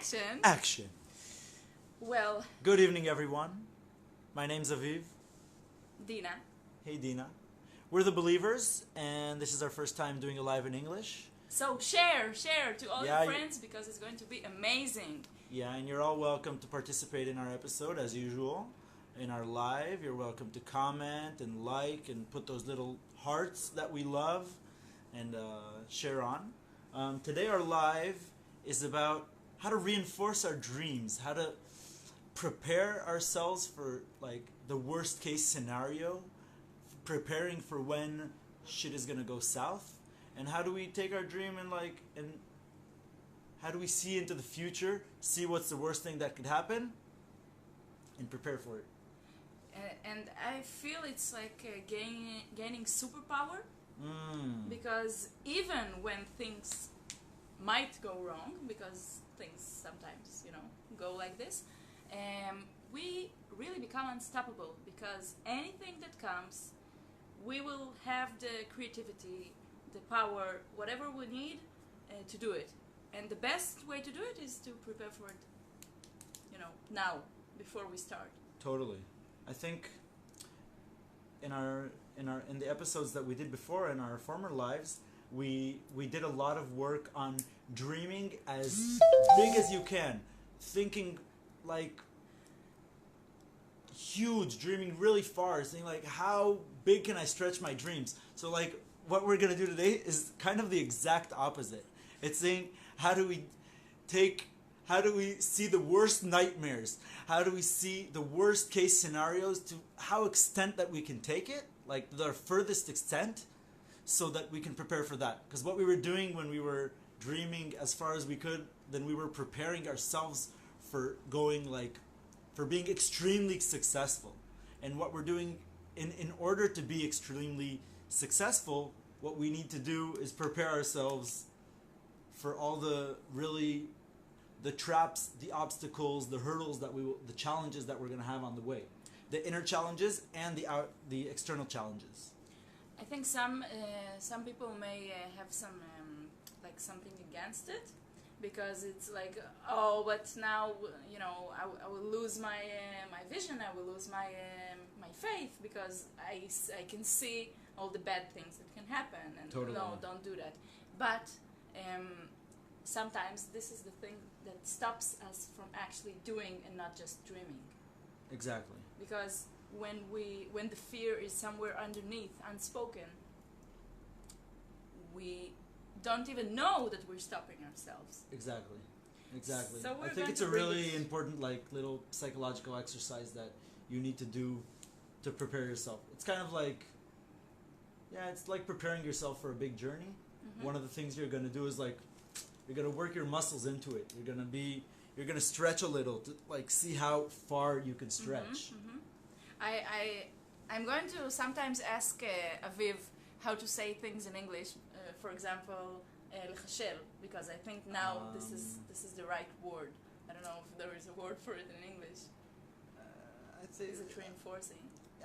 Action. Action. Well, Good evening, everyone. My name's Aviv. Dina. Hey, Dina. We're the Believers, and this is our first time doing a live in English. So share to all Yeah, your friends because it's going to be amazing. Yeah, and you're all welcome to participate in our episode as usual. In our live, you're welcome to comment and like and put those little hearts that we love and share on. Today our live is about how to reinforce our dreams, how to prepare ourselves for like the worst case scenario, preparing for when shit is gonna go south, and how do we take our dream and how do we see into the future, see what's the worst thing that could happen, and prepare for it. And I feel it's like gaining superpower because even when things might go wrong, because things sometimes, go like this, we really become unstoppable because anything that comes, we will have the creativity, the power, whatever we need to do it. And the best way to do it is to prepare for it, now, before we start. Totally. I think in the episodes that we did before in our former lives, we did a lot of work on dreaming as big as you can, thinking like huge, dreaming really far, saying like how big can I stretch my dreams. So like what we're gonna do today is kind of the exact opposite. It's saying how do we see the worst nightmares? How do we see the worst case scenarios to how extent that we can take it, like the furthest extent, so that we can prepare for that? Because what we were doing when we were dreaming as far as we could, then we were preparing ourselves for for being extremely successful. And what we're doing in order to be extremely successful, what we need to do is prepare ourselves for all the traps, the obstacles, the hurdles the challenges that we're going to have on the way, the inner challenges and the external challenges. I think some people may have some something against it, because it's like, oh, but now I will lose my vision, I will lose my faith, because I can see all the bad things that can happen, and totally. No, don't do that. But sometimes this is the thing that stops us from actually doing and not just dreaming. Exactly. Because when the fear is somewhere underneath, unspoken, we don't even know that we're stopping ourselves. Exactly. So I think it's a really important little psychological exercise that you need to do to prepare yourself. It's kind of like, it's like preparing yourself for a big journey. Mm-hmm. One of the things you're going to do is you're going to work your muscles into it. You're going to stretch a little to see how far you can stretch. Mm-hmm, mm-hmm. I'm going to sometimes ask Aviv how to say things in English. For example, לחשל, because I think now this is the right word. I don't know if there is a word for it in English. Is it reinforcing?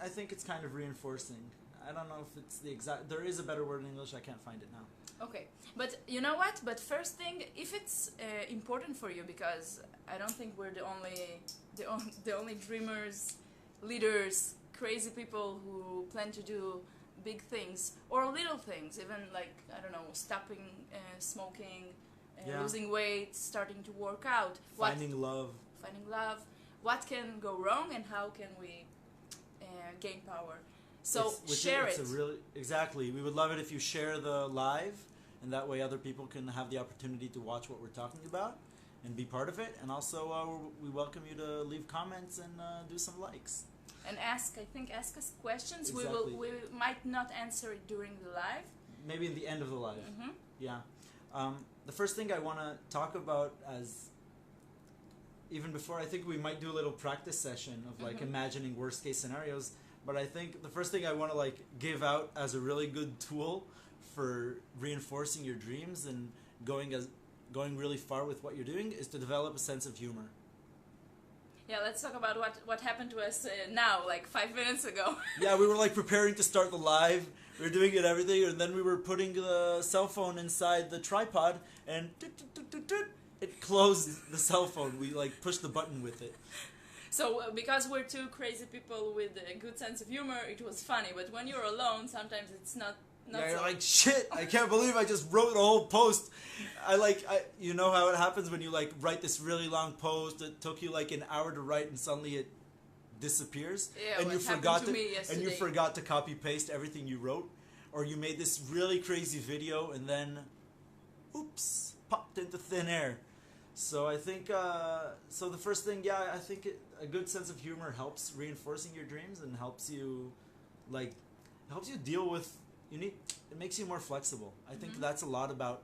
I think it's kind of reinforcing. I don't know if it's the exact. There is a better word in English. I can't find it now. Okay, but you know what? But first thing, if it's important for you, because I don't think we're the only dreamers, leaders, crazy people who plan to do big things or little things, even stopping smoking, losing weight, starting to work out, finding love. What can go wrong and how can we gain power? So share it. Exactly. We would love it if you share the live, and that way other people can have the opportunity to watch what we're talking about and be part of it. And also we welcome you to leave comments and do some likes. And ask us questions. Exactly. We might not answer it during the live. Maybe in the end of the live. Mm-hmm. Yeah. The first thing I want to talk about, even before, I think we might do a little practice session of imagining worst case scenarios. But I think the first thing I want to give out as a really good tool for reinforcing your dreams and going really far with what you're doing is to develop a sense of humor. Yeah, let's talk about what happened to us now, 5 minutes ago. Yeah, we were preparing to start the live. We were doing it, everything, and then we were putting the cell phone inside the tripod, and it closed the cell phone. We like pushed the button with it. So because we're two crazy people with a good sense of humor, it was funny. But when you're alone, sometimes it's not Yeah, you're so. like, shit, I can't believe I just wrote a whole post. You know how it happens when you like write this really long post. It took you like an hour to write, and suddenly it disappears, Yeah, and you what happened forgot to me yesterday. and you forgot to copy paste everything you wrote, or you made this really crazy video and then, oops, popped into thin air. So I think so. The first thing, I think a good sense of humor helps reinforcing your dreams and helps you deal with. It makes you more flexible. I think that's a lot about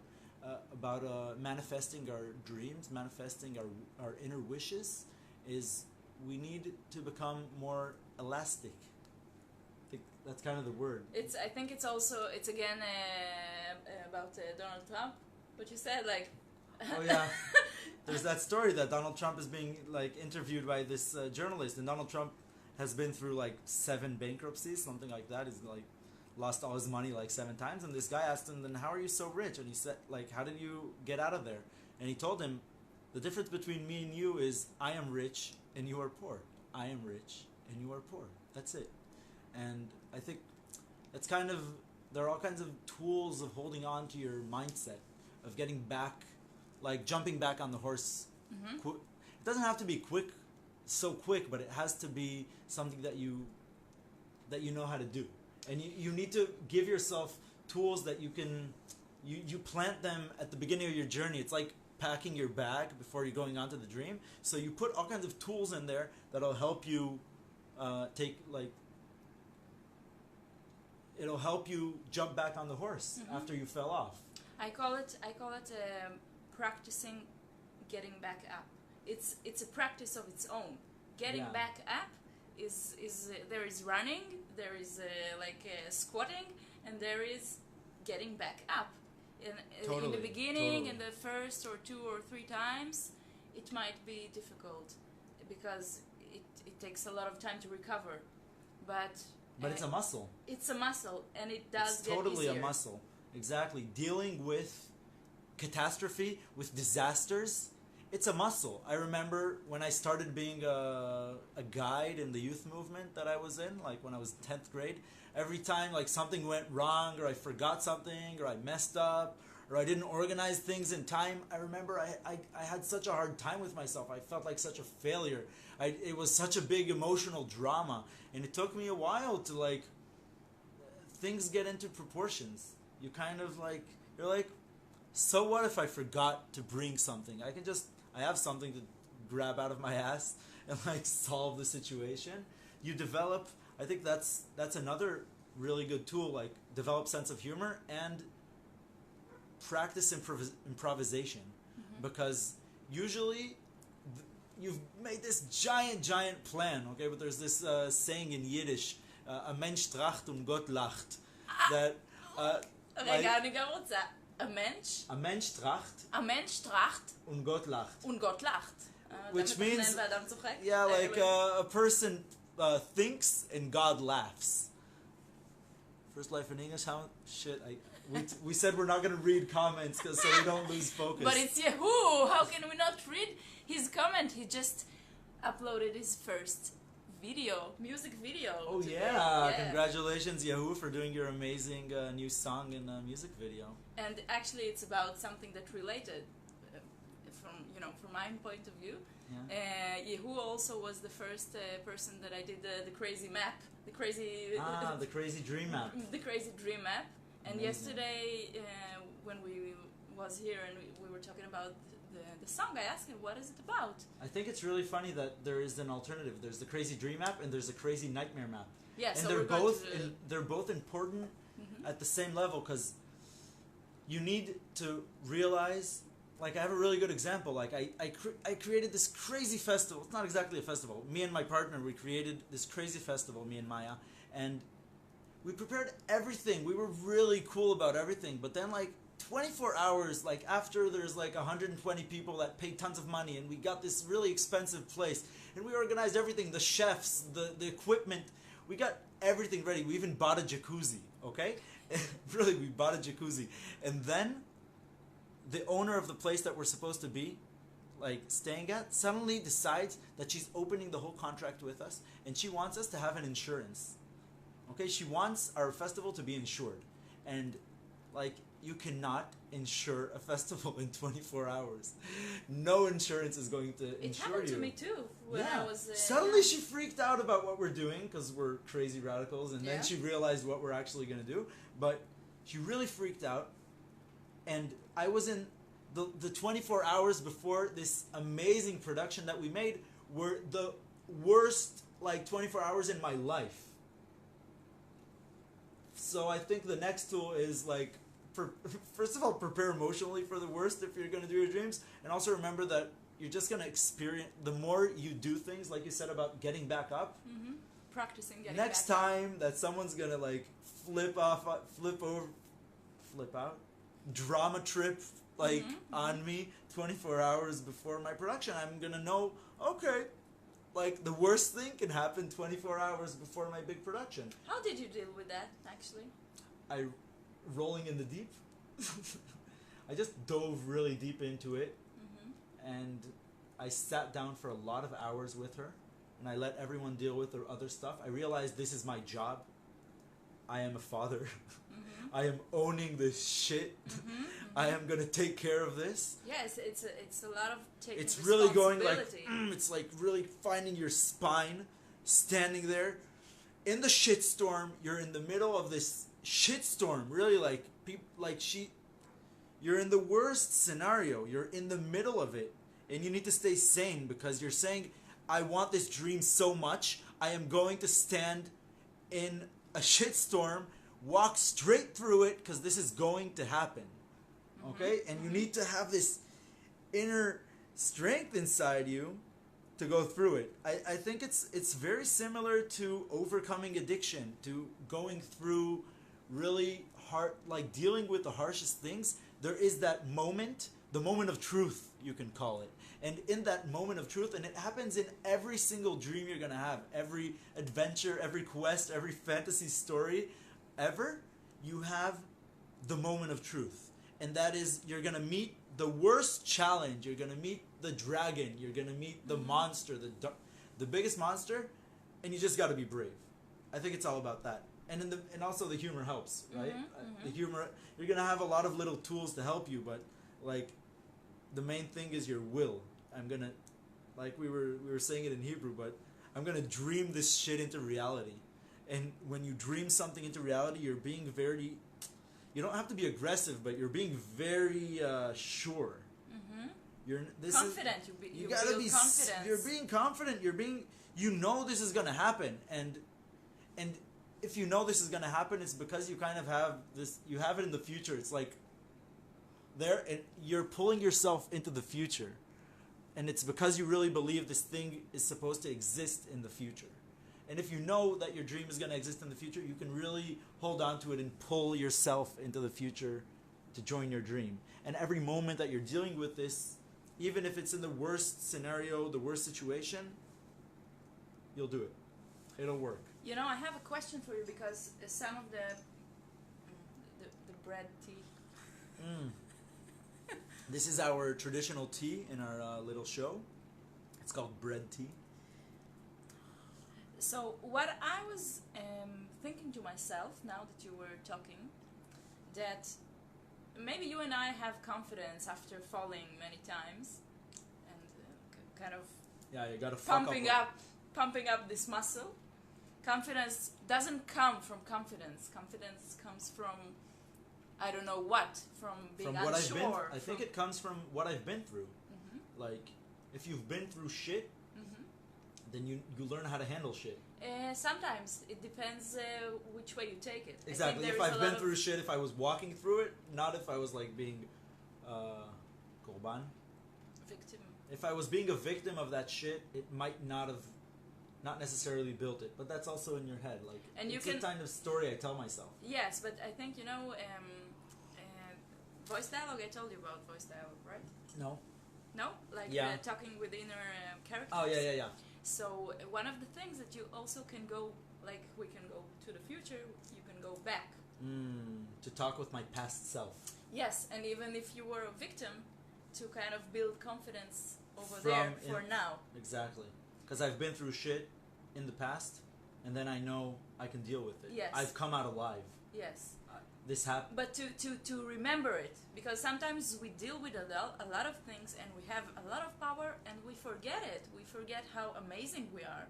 manifesting our dreams, manifesting our inner wishes. Is we need to become more elastic. I think that's kind of the word. I think it's again about Donald Trump. What you said, like. Oh yeah, there's that story that Donald Trump is being like interviewed by this journalist, and Donald Trump has been through like 7 bankruptcies, something like that. He's like lost all his money like 7 times, and this guy asked him, then how are you so rich? And he said, like, how did you get out of there? And he told him, the difference between me and you is I am rich and you are poor. I am rich and you are poor. That's it. And I think it's there are all kinds of tools of holding on to your mindset, of getting back, like jumping back on the horse. It doesn't have to be so quick, but it has to be something that you know how to do. And you need to give yourself tools that you can, you plant them at the beginning of your journey. It's like packing your bag before you're going on to the dream. So you put all kinds of tools in there that'll help you it'll help you jump back on the horse after you fell off. I call it practicing getting back up. It's a practice of its own. Getting back up is there is running, there is squatting, and there is getting back up. In the beginning, in the first or 2 or 3 times, it might be difficult because it takes a lot of time to recover. But it's a muscle. It's a muscle, and it does get easier. It's totally a muscle. Exactly. Dealing with catastrophe, with disasters, it's a muscle. I remember when I started being a guide in the youth movement that I was in, like when I was 10th grade, every time like something went wrong, or I forgot something, or I messed up, or I didn't organize things in time, I remember I had such a hard time with myself. I felt like such a failure. It was such a big emotional drama, and it took me a while to like, things get into proportions. You kind of like, you're like, so what if I forgot to bring something? I have something to grab out of my ass and like solve the situation. You develop, I think that's another really good tool, like develop sense of humor and practice improvisation. Because usually you've made this giant plan, okay? But there's this saying in Yiddish, a Mensch tracht und Gott lacht. That, רגע, אני גם רוצה. A Mensch tracht und Gott lacht. Which means, like a person thinks and God laughs. First life in English, we said we're not going to read comments so we don't lose focus. But it's Yahoo! How can we not read his comment? He just uploaded his first music video. Oh today. yeah, congratulations Yahoo for doing your amazing new song and music video. And actually it's about something that related from my point of view. Yahoo also was the first person that I did the crazy map, the crazy dream map. The crazy dream map. And amazing. Yesterday when we was here and we were talking about the song, I asked him, what is it about? I think it's really funny that there is an alternative. There's the crazy dream map and there's a crazy nightmare map. Yeah, and so they're both important at the same level, because you need to realize, like I have a really good example. Like I created this crazy festival. It's not exactly a festival. Me and my partner, we created this crazy festival, me and Maya, and we prepared everything. We were really cool about everything, but then like 24 hours, like after there's like 120 people that paid tons of money, and we got this really expensive place, and we organized everything, the chefs, the equipment, we got everything ready. We even bought a jacuzzi, okay? Really, we bought a jacuzzi. And then the owner of the place that we're supposed to be, like, staying at, suddenly decides that she's opening the whole contract with us, and she wants us to have an insurance. Okay, she wants our festival to be insured. And, like, you cannot insure a festival in 24 hours. No insurance is going to insure you. It happened to me too when I was... Suddenly she freaked out about what we're doing, because we're crazy radicals, and then she realized what we're actually going to do. But she really freaked out, and I was in the 24 hours before this amazing production that we made were the worst, like, 24 hours in my life. So I think the next tool is, like, first of all, prepare emotionally for the worst if you're going to do your dreams. And also remember that you're just going to experience, the more you do things, like you said about getting back up. Mm-hmm. Practicing getting next back time up. That someone's going to, like, flip out, drama trip, like, on me 24 hours before my production, I'm going to know, okay, like, the worst thing can happen 24 hours before my big production. How did you deal with that, actually? Rolling in the deep. I just dove really deep into it, and I sat down for a lot of hours with her, and I let everyone deal with their other stuff. I realized this is my job. I am a father. I am owning this shit. I am gonna take care of this. Yes, it's a lot of taking It's really going responsibility. like it's like really finding your spine, standing there in the shitstorm. You're in the middle of this shitstorm. Really, like you're in the worst scenario. You're in the middle of it, and you need to stay sane because you're saying, "I want this dream so much. I am going to stand in a shitstorm." Walk straight through it because this is going to happen. Okay? And you need to have this inner strength inside you to go through it. I think it's very similar to overcoming addiction, to going through really hard, like dealing with the harshest things. There is that moment, the moment of truth, you can call it. And in that moment of truth, and it happens in every single dream you're going to have, every adventure, every quest, every fantasy story ever, you have the moment of truth. And that is, you're going to meet the worst challenge. You're going to meet the dragon. You're going to meet the monster, the biggest monster, and you just got to be brave. I think it's all about that. And also the humor helps, right? The humor, you're going to have a lot of little tools to help you, but like the main thing is your will. I'm going to, like we were saying it in Hebrew, but I'm going to dream this shit into reality. And when you dream something into reality, you're being very... You don't have to be aggressive, but you're being very sure. You're confident. You gotta be confident. You're being confident. You know this is gonna happen, and if you know this is gonna happen, it's because you kind of have this. You have it in the future. It's like there, and you're pulling yourself into the future, and it's because you really believe this thing is supposed to exist in the future. And if you know that your dream is going to exist in the future, you can really hold on to it and pull yourself into the future to join your dream. And every moment that you're dealing with this, even if it's in the worst scenario, the worst situation, you'll do it. It'll work. You know, I have a question for you because some of the bread tea. This is our traditional tea in our little show. It's called bread tea. So what I was thinking to myself now that you were talking, that maybe you and I have confidence after falling many times, and kind of you gotta pumping up this muscle. Confidence doesn't come from confidence. Confidence comes from I don't know what, from being from what unsure. I think it comes from what I've been through. Like if you've been through shit. Then you learn how to handle shit. Sometimes it depends which way you take it. Exactly. If I've been through shit, if I was walking through it, not if I was like being korban. Victim. If I was being a victim of that shit, it might not necessarily built it. But that's also in your head. Like and it's the kind of story I tell myself. Yes, but I think voice dialogue. I told you about voice dialogue, right? No. No, like talking with inner characters. Oh yeah. So one of the things that you also can go, like we can go to the future, you can go back To talk with my past self. Yes, and even if you were a victim, to kind of build confidence over From there for now. Exactly. Because I've been through shit in the past, and then I know I can deal with it. Yes. I've come out alive. Yes. This happened. But to remember it, because sometimes we deal with a lot of things and we have a lot of power and we forget it. We forget how amazing we are.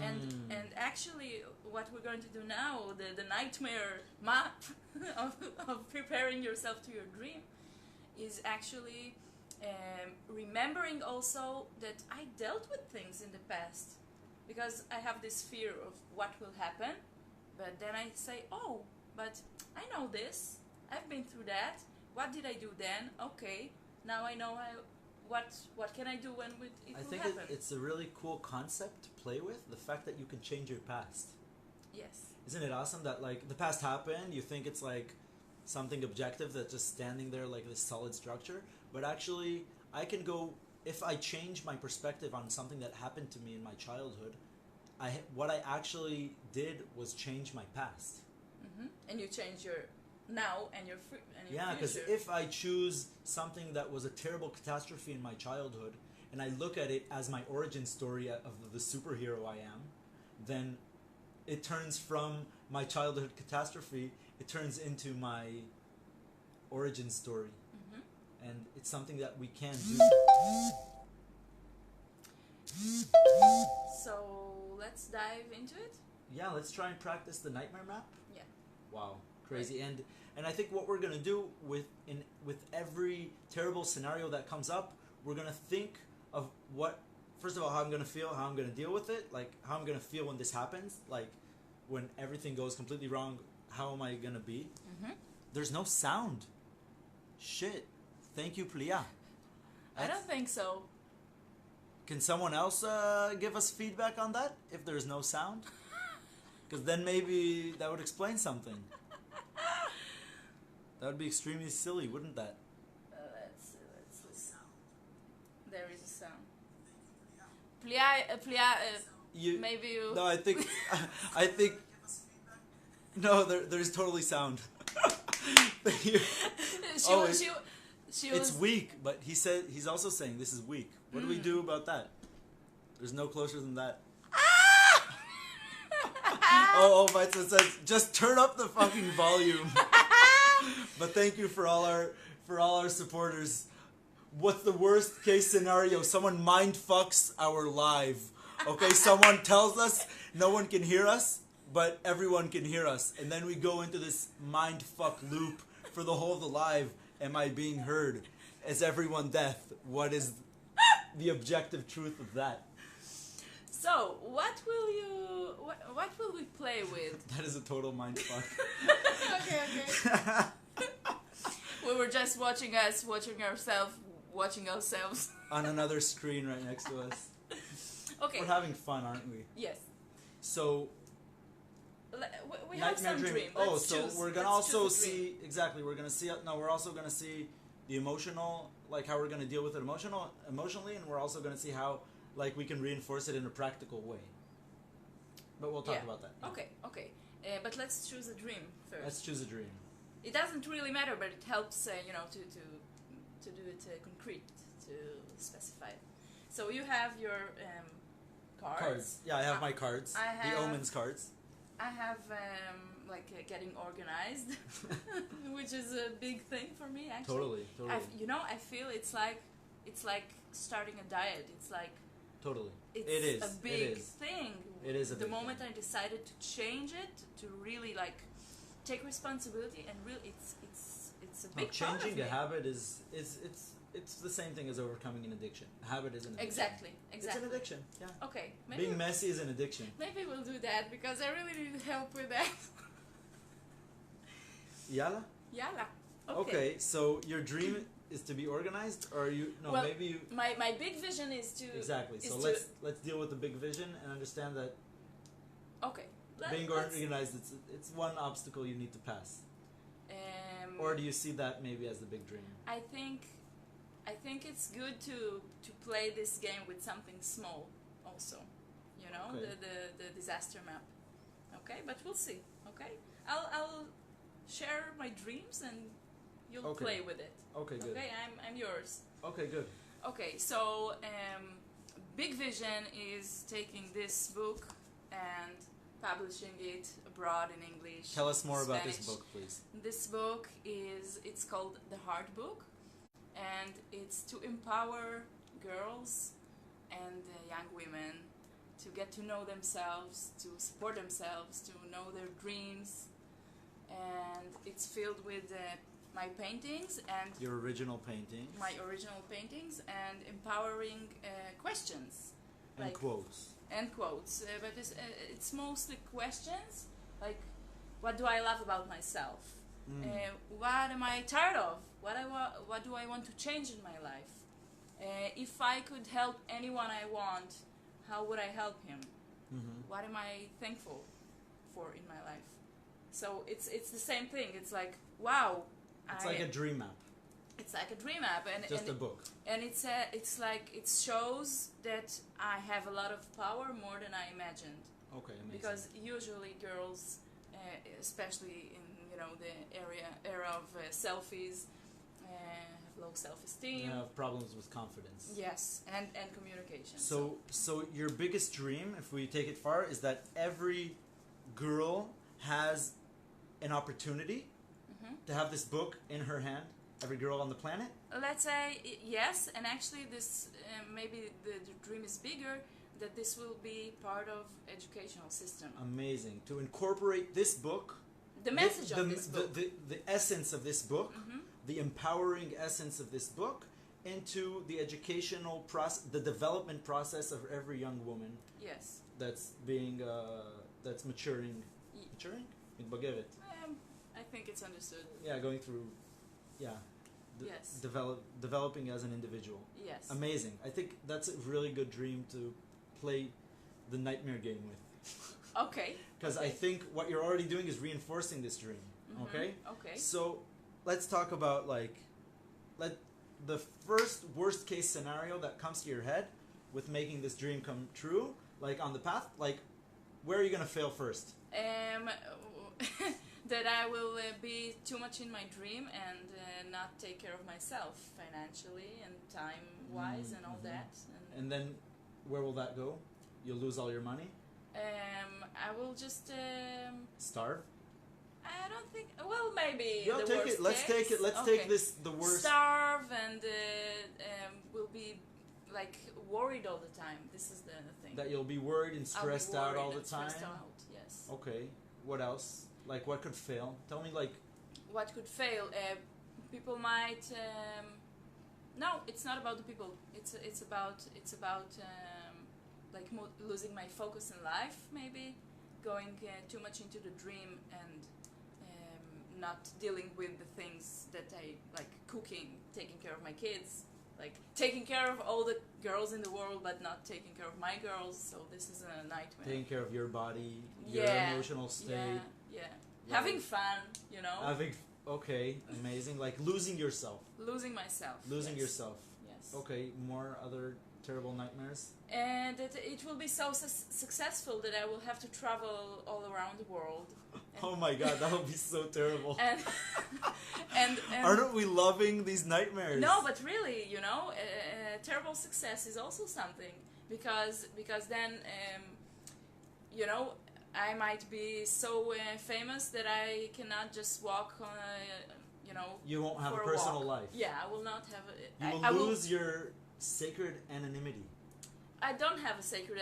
And actually what we're going to do now, the nightmare map of preparing yourself to your dream, is actually remembering also that I dealt with things in the past. Because I have this fear of what will happen, but then I say, oh, but I know this. I've been through that. What did I do then? Okay, now I know what can I do when it will I think happen. it's a really cool concept to play with, the fact that you can change your past. Yes. Isn't it awesome that, like, the past happened, you think it's like something objective that's just standing there like this solid structure, but actually I can go, if I change my perspective on something that happened to me in my childhood, what I actually did was change my past. And you change your now and your Yeah, because future. if I choose something that was a terrible catastrophe in my childhood, and I look at it as my origin story of the superhero I am, then it turns from my childhood catastrophe, it turns into my origin story. And it's something that we can do. So let's dive into it. Yeah, let's try and practice the nightmare map. Yeah. Wow, crazy. And I think what we're gonna do with every terrible scenario that comes up, we're gonna think of first of all, how I'm gonna feel, how I'm gonna deal with it, like how I'm gonna feel when this happens, like when everything goes completely wrong, how am I gonna be? There's no sound. Shit. Thank you, Plia. I don't think so. Can someone else give us feedback on that if there's no sound? Because then maybe that would explain something. That would be extremely silly, wouldn't that? Let's listen. There is a sound. Plia, maybe you... No, I think... No, there's totally sound. It's weak, but he's also saying this is weak. What do we do about that? There's no closer than that. Oh, Weitzel says, just turn up the fucking volume. But thank you for all our supporters. What's the worst case scenario? Someone mind fucks our live. Okay, someone tells us no one can hear us, but everyone can hear us. And then we go into this mind fuck loop for the whole of the live. Am I being heard? Is everyone deaf? What is the objective truth of that? So, what will we play with? That is a total mind fuck. Okay. We were just watching ourselves. On another screen right next to us. Okay. We're having fun, aren't we? Yes. So, we have some dream. We're gonna also see exactly. We're gonna see. No, we're also gonna see the emotional, like how we're gonna deal with it emotionally, and we're also gonna see how, like, we can reinforce it in a practical way. But we'll talk about that. Okay. But let's choose a dream first. Let's choose a dream. It doesn't really matter, but it helps, to do it concrete, to specify it. So you have your cards. Yeah, I have my cards. The omens cards. I have getting organized, which is a big thing for me actually. Totally. I feel it's like starting a diet. It's like totally. It's a big thing. It is a big The moment thing. I decided to change it, to really take responsibility, and really it's a big part of changing me. a habit it's the same thing as overcoming an addiction. A habit is an addiction. Exactly. It's an addiction. Yeah. Okay. Being messy is an addiction. Maybe we'll do that because I really need help with that. Yalla? Yalla. Okay, so your dream is to be organized, or maybe you... My big vision is to... Exactly, so let's deal with the big vision and understand that being organized, it's one obstacle you need to pass. Or do you see that maybe as the big dream? I think it's good to play this game with something small also, the disaster map. Okay, but we'll see. Okay, I'll share my dreams and you'll Okay. play with it. Okay, good. Okay, I'm yours. Okay, good. Okay, so Big Vision is taking this book and publishing it abroad in English. Tell us more about this Spanish. book, please. This book it's called The Heart Book, and it's to empower girls and young women to get to know themselves, to support themselves, to know their dreams, and it's filled with my paintings and Your original painting my original paintings and empowering questions and like- quotes. and quotes, but it's mostly questions like, what do I love about myself? What am I tired of? What do I want to change in my life? If I could help anyone I want, how would I help him? What am I thankful for in my life? So it's the same thing. It's like, wow. It's like a dream map, It's like a dream app, and just a book. and it's like it shows that I have a lot of power, more than I imagined. Okay, amazing. Because usually girls, especially in the era of selfies, have low self-esteem. you have problems with confidence. Yes, and communication. So your biggest dream, if we take it far, is that every girl has an opportunity to have this book in her hand. Every girl on the planet. Let's say yes, and actually this maybe the dream is bigger, that this will be part of educational system. Amazing. To incorporate this book, The message of this book. the essence of this book, the empowering essence of this book, into the educational process, the development process of every young woman Yes. that's being that's maturing. Maturing? מתבגרת. I think it's understood. Yeah, going through. Yeah. Yes. Developing as an individual. Yes. Amazing. I think that's a really good dream to play the nightmare game with. Okay. Because I think what you're already doing is reinforcing this dream. Okay? Okay. So let's talk about the first worst case scenario that comes to your head with making this dream come true, like on the path, like where are you going to fail first? That I will be too much in my dream and not take care of myself financially and time-wise and all that. And then where will that go? You'll lose all your money? I will just... Starve? I don't think... Well, maybe Yeah, the take worst it. Let's case. take it. Let's Okay. take this the worst. Starve and will be like worried all the time. This is the thing. That you'll be worried and I'll be stressed out worried all the and time. stressed out, yes. Okay. What else? Like what could fail? Tell me like What could fail? People might. No, it's not about the people. It's about like losing my focus in life, maybe going too much into the dream and not dealing with the things that I like: cooking, taking care of my kids, like taking care of all the girls in the world, but not taking care of my girls. So this is a nightmare. taking care of your body, your emotional state. Yeah. Like- Having fun, Having okay, amazing. Like losing yourself. Losing myself. Losing yes. yourself. Yes. Okay, more other terrible nightmares. And that it will be so successful that I will have to travel all around the world. Oh my god, that would be so terrible. And and Aren't we loving these nightmares? no, but really, terrible success is also something because then I might be so famous that I cannot just walk on You won't have for a personal walk. life. Yeah, I will not have You will I lose your sacred anonymity. I don't have a sacred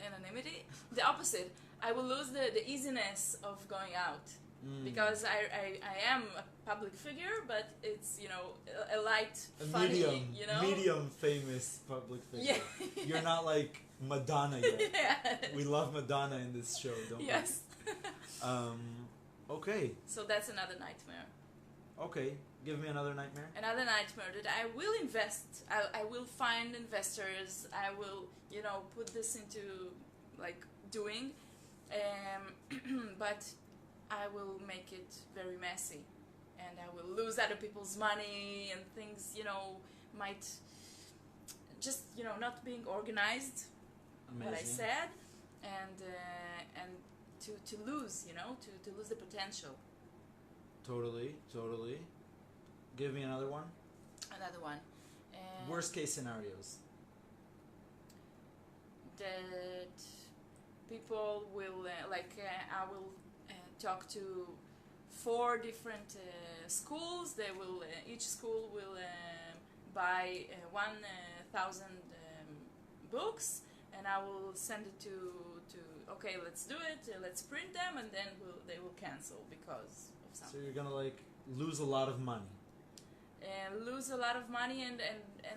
anonymity. The opposite. I will lose the easiness of going out. Because I am a public figure, but it's, a light, A funny, medium famous public figure. Yeah. You're not like Madonna yet. Yeah. We love Madonna in this show, don't Yes. we? Okay. So that's another nightmare. Okay. Give me another nightmare. Another nightmare that I will invest. I will find investors. I will, put this into, doing. But I will make it very messy. And I will lose other people's money and things, might just, not being organized. Amazing. What I said. And to lose, to lose the potential. Totally. Give me another one. Another one. Worst case scenarios. That people will I will talk to 4 different schools. They will each school will buy 1,000 books, and I will send it to okay, let's do it, let's print them, and then they will cancel because of something. So you're gonna like lose a lot of money. Lose a lot of money and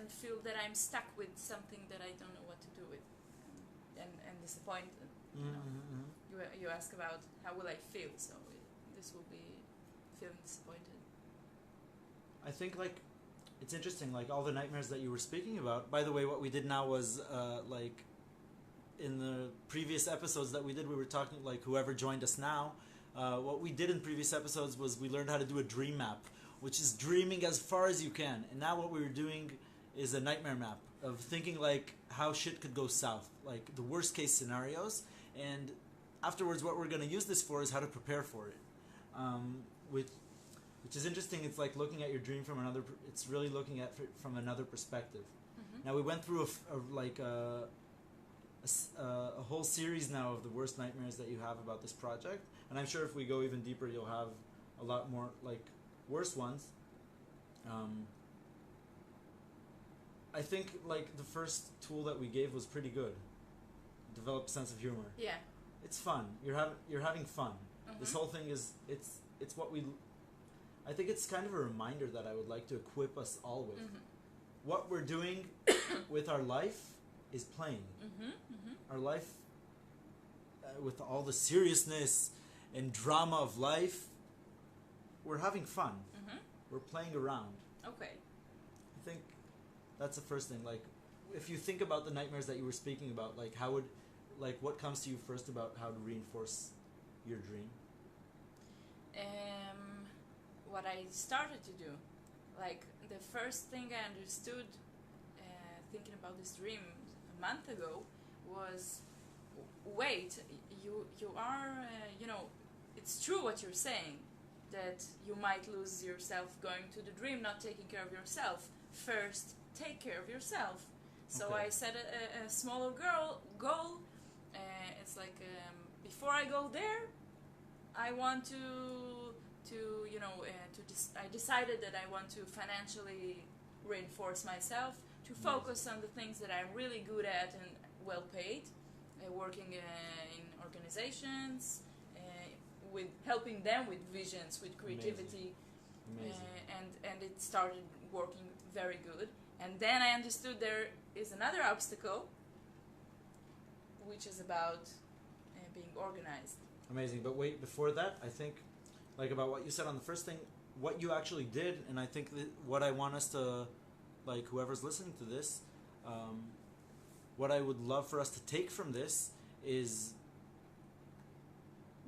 feel that I'm stuck with something that I don't know what to do with, and disappointed. You ask about how will I feel, so this will be feeling disappointed. I think like it's interesting, like all the nightmares that you were speaking about. By the way, what we did now was like in the previous episodes that we did, we were talking, like whoever joined us now, what we did in previous episodes was we learned how to do a dream map, which is dreaming as far as you can. And now what we're doing is a nightmare map of thinking like how shit could go south, like the worst case scenarios. And afterwards, what we're going to use this for is how to prepare for it. Which is interesting. It's like looking at your dream from another. It's really looking at it from another perspective. Now we went through a whole series now of the worst nightmares that you have about this project, and I'm sure if we go even deeper, you'll have a lot more like worse ones. I think like the first tool that we gave was pretty good. Develop a sense of humor. Yeah. It's fun. You're having fun. This whole thing is it's what we. I think it's kind of a reminder that I would like to equip us all with. What we're doing with our life is playing. Our life, with all the seriousness and drama of life, we're having fun. We're playing around. Okay. I think that's the first thing. Like, if you think about the nightmares that you were speaking about, like how would, like what comes to you first about how to reinforce your dream? What I started to do, like the first thing I understood thinking about this dream a month ago was, wait, you are, it's true what you're saying, that you might lose yourself going to the dream, not taking care of yourself. First, take care of yourself. So Okay. I set a smaller goal. It's like before I go there, I want I decided that I want to financially reinforce myself, to focus on the things that I'm really good at and well paid, working in organizations, with helping them with visions, with creativity. Amazing. And it started working very good. And then I understood there is another obstacle, which is about being organized. Amazing. But wait, before that, I think, like about what you said on the first thing, what you actually did, and I think that what I want us to, like whoever's listening to this, what I would love for us to take from this is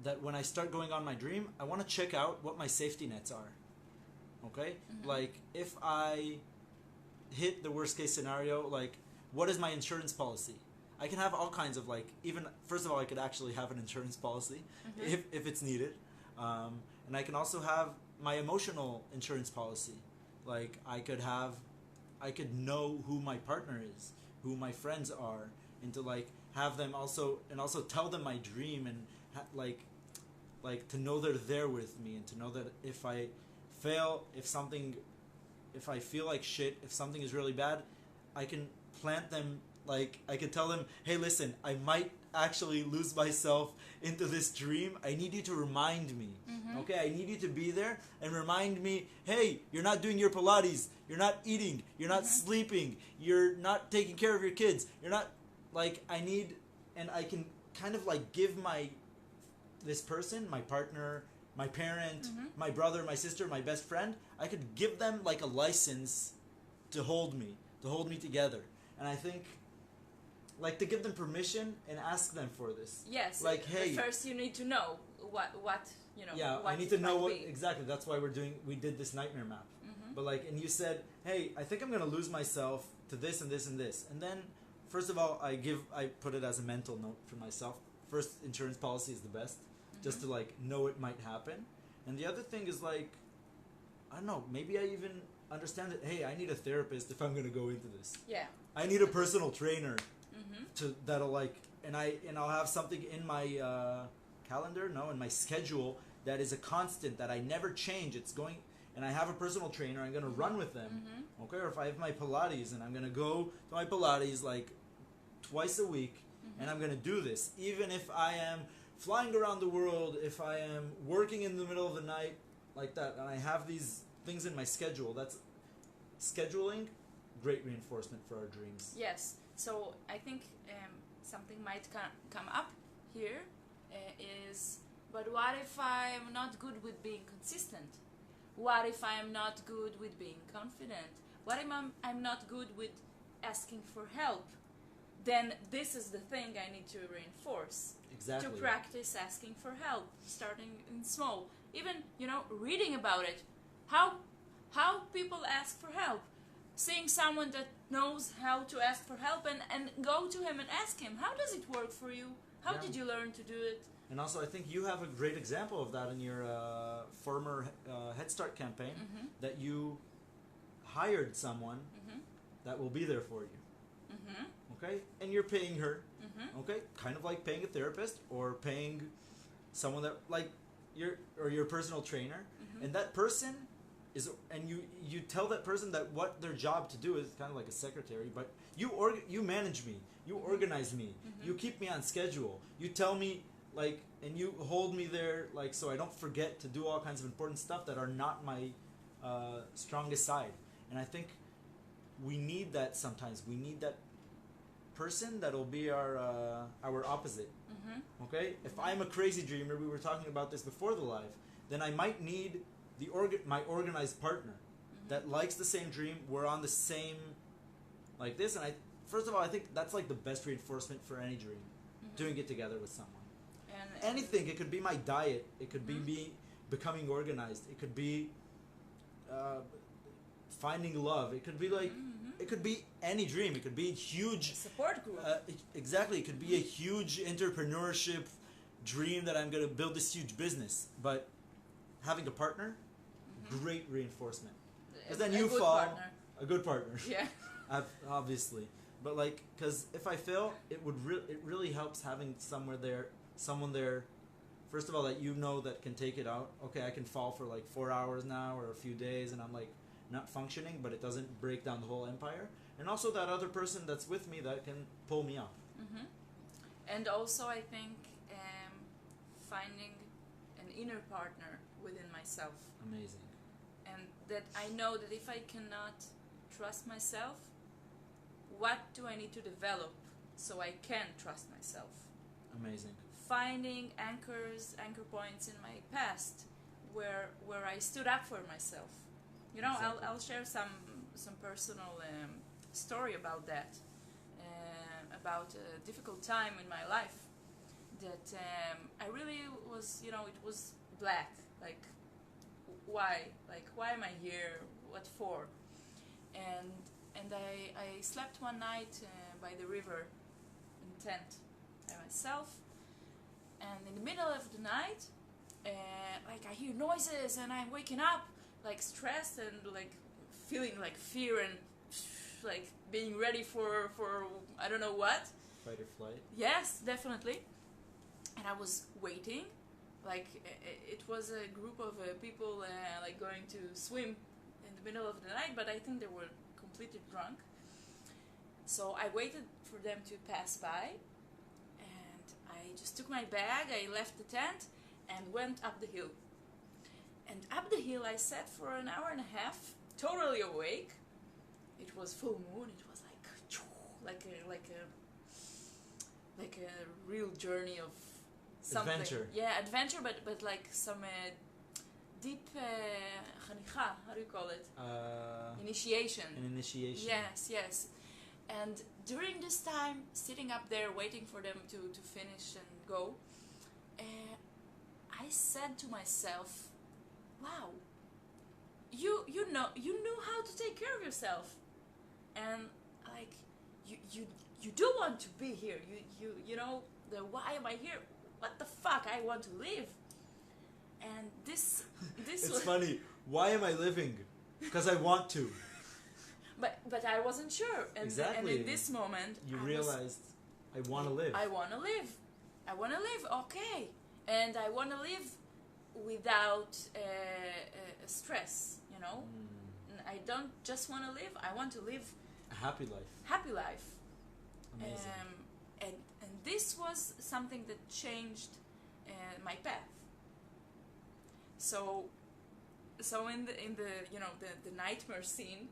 that when I start going on my dream, I want to check out what my safety nets are. Okay? Like, if I hit the worst case scenario, like, what is my insurance policy? I can have all kinds of, like, even, first of all, I could actually have an insurance policy if it's needed. And I can also have my emotional insurance policy. Like, I could know who my partner is, who my friends are, and to, like, have them also, and also tell them my dream, and, like, to know they're there with me, and to know that if I fail, if I feel like shit, if something is really bad, I can plant them, like, I can tell them, hey, listen, I might actually lose myself into this dream. I need you to remind me. Okay, I need you to be there and remind me, hey, you're not doing your Pilates, you're not eating, you're not sleeping, you're not taking care of your kids, you're not, like, I need, and I can kind of, like, give this person, my partner, my parent, my brother, my sister, my best friend, I could give them, like, a license to hold me together. And I think, like, to give them permission and ask them for this. Yes. Like, hey, but first you need to know what yeah, what I need to know what be. exactly. That's why we did this nightmare map. But, like, and you said, hey, I think I'm gonna lose myself to this and this and this. And then, first of all, I put it as a mental note for myself. First, insurance policy is the best, just to, like, know it might happen. And the other thing is like, I don't know, maybe I even understand that, hey, I need a therapist if I'm going to go into this. Yeah. I need a personal trainer Mm-hmm. that'll like, and I'll have something in my in my schedule that is a constant that I never change. It's going, and I have a personal trainer. I'm going to run with them. Mm-hmm. Okay, or if I have my Pilates and I'm going to go to my Pilates like twice a week, and I'm going to do this, even if I am flying around the world, if I am working in the middle of the night like that, and I have these things in my schedule. That's scheduling, great reinforcement for our dreams. Yes. So I think something might come up here is, but what if I am not good with being consistent? What if I am not good with being confident? What if I'm not good with asking for help? Then this is the thing I need to reinforce. Exactly. To practice asking for help, starting in small. Even, reading about it. How people ask for help. Seeing someone that knows how to ask for help and go to him and ask him, how does it work for you? How did you learn to do it? And also, I think you have a great example of that in your former Head Start campaign, that you hired someone that will be there for you. Okay? And you're paying her. Okay? Kind of like paying a therapist or paying someone that, like, your personal trainer. And that person is, and you tell that person that what their job to do is kind of like a secretary, but you manage me. You organize me. You keep me on schedule. You tell me, like, and you hold me there, like, so I don't forget to do all kinds of important stuff that are not my strongest side. And I think we need that sometimes. We need that person that'll be our opposite. Okay? If I'm a crazy dreamer, we were talking about this before the live, then I might need my organized partner that likes the same dream. We're on the same, like this. And first of all, I think that's like the best reinforcement for any dream, doing it together with someone. And anything. It could be my diet. It could be me becoming organized. It could be finding love. It could be like, it could be any dream. It could be a huge support group. Exactly. It could be a huge entrepreneurship dream that I'm going to build this huge business. But having a partner, great reinforcement. Because then you fall. Partner. A good partner. Yeah. Obviously. But like, because if I fail, it really helps having someone there, first of all, that that can take it out. Okay, I can fall for like 4 hours now or a few days and I'm like not functioning, but it doesn't break down the whole empire. And also that other person that's with me that can pull me up. And also I think finding an inner partner within myself. Amazing. And that I know that if I cannot trust myself, what do I need to develop so I can trust myself? Amazing. Finding anchor points in my past where I stood up for myself. Exactly. I'll share some personal story about that, about a difficult time in my life that I really was, it was black, like why am I here, what for? And I slept one night by the river in tent by myself, and in the middle of the night I hear noises and I'm waking up like stressed and like feeling like fear and like being ready for I don't know what. Fight or flight? Yes, definitely. And I was waiting, like it was a group of people like going to swim in the middle of the night, but I think they were completely drunk. So I waited for them to pass by, and I just took my bag, I left the tent, and went up the hill. And up the hill I sat for an hour and a half, totally awake. It was full moon. It was like a real journey of something. Adventure. Yeah, adventure, but like some deep chanicha. How do you call it? Initiation. An initiation. Yes. And during this time, sitting up there waiting for them to finish and go, I said to myself, wow, you knew how to take care of yourself, and like you do want to be here. You know the why am I here? What the fuck? I want to live. And this It's was funny. Why am I living? Because I want to. but I wasn't sure, and Exactly. and in this moment You I realized, I want to live. I want to live. I want to live, okay. And I want to live without stress, you know? Mm. I don't just want to live, I want to live A happy life. happy life. Amazing. And this was something that changed my path. So in the you know the nightmare scene,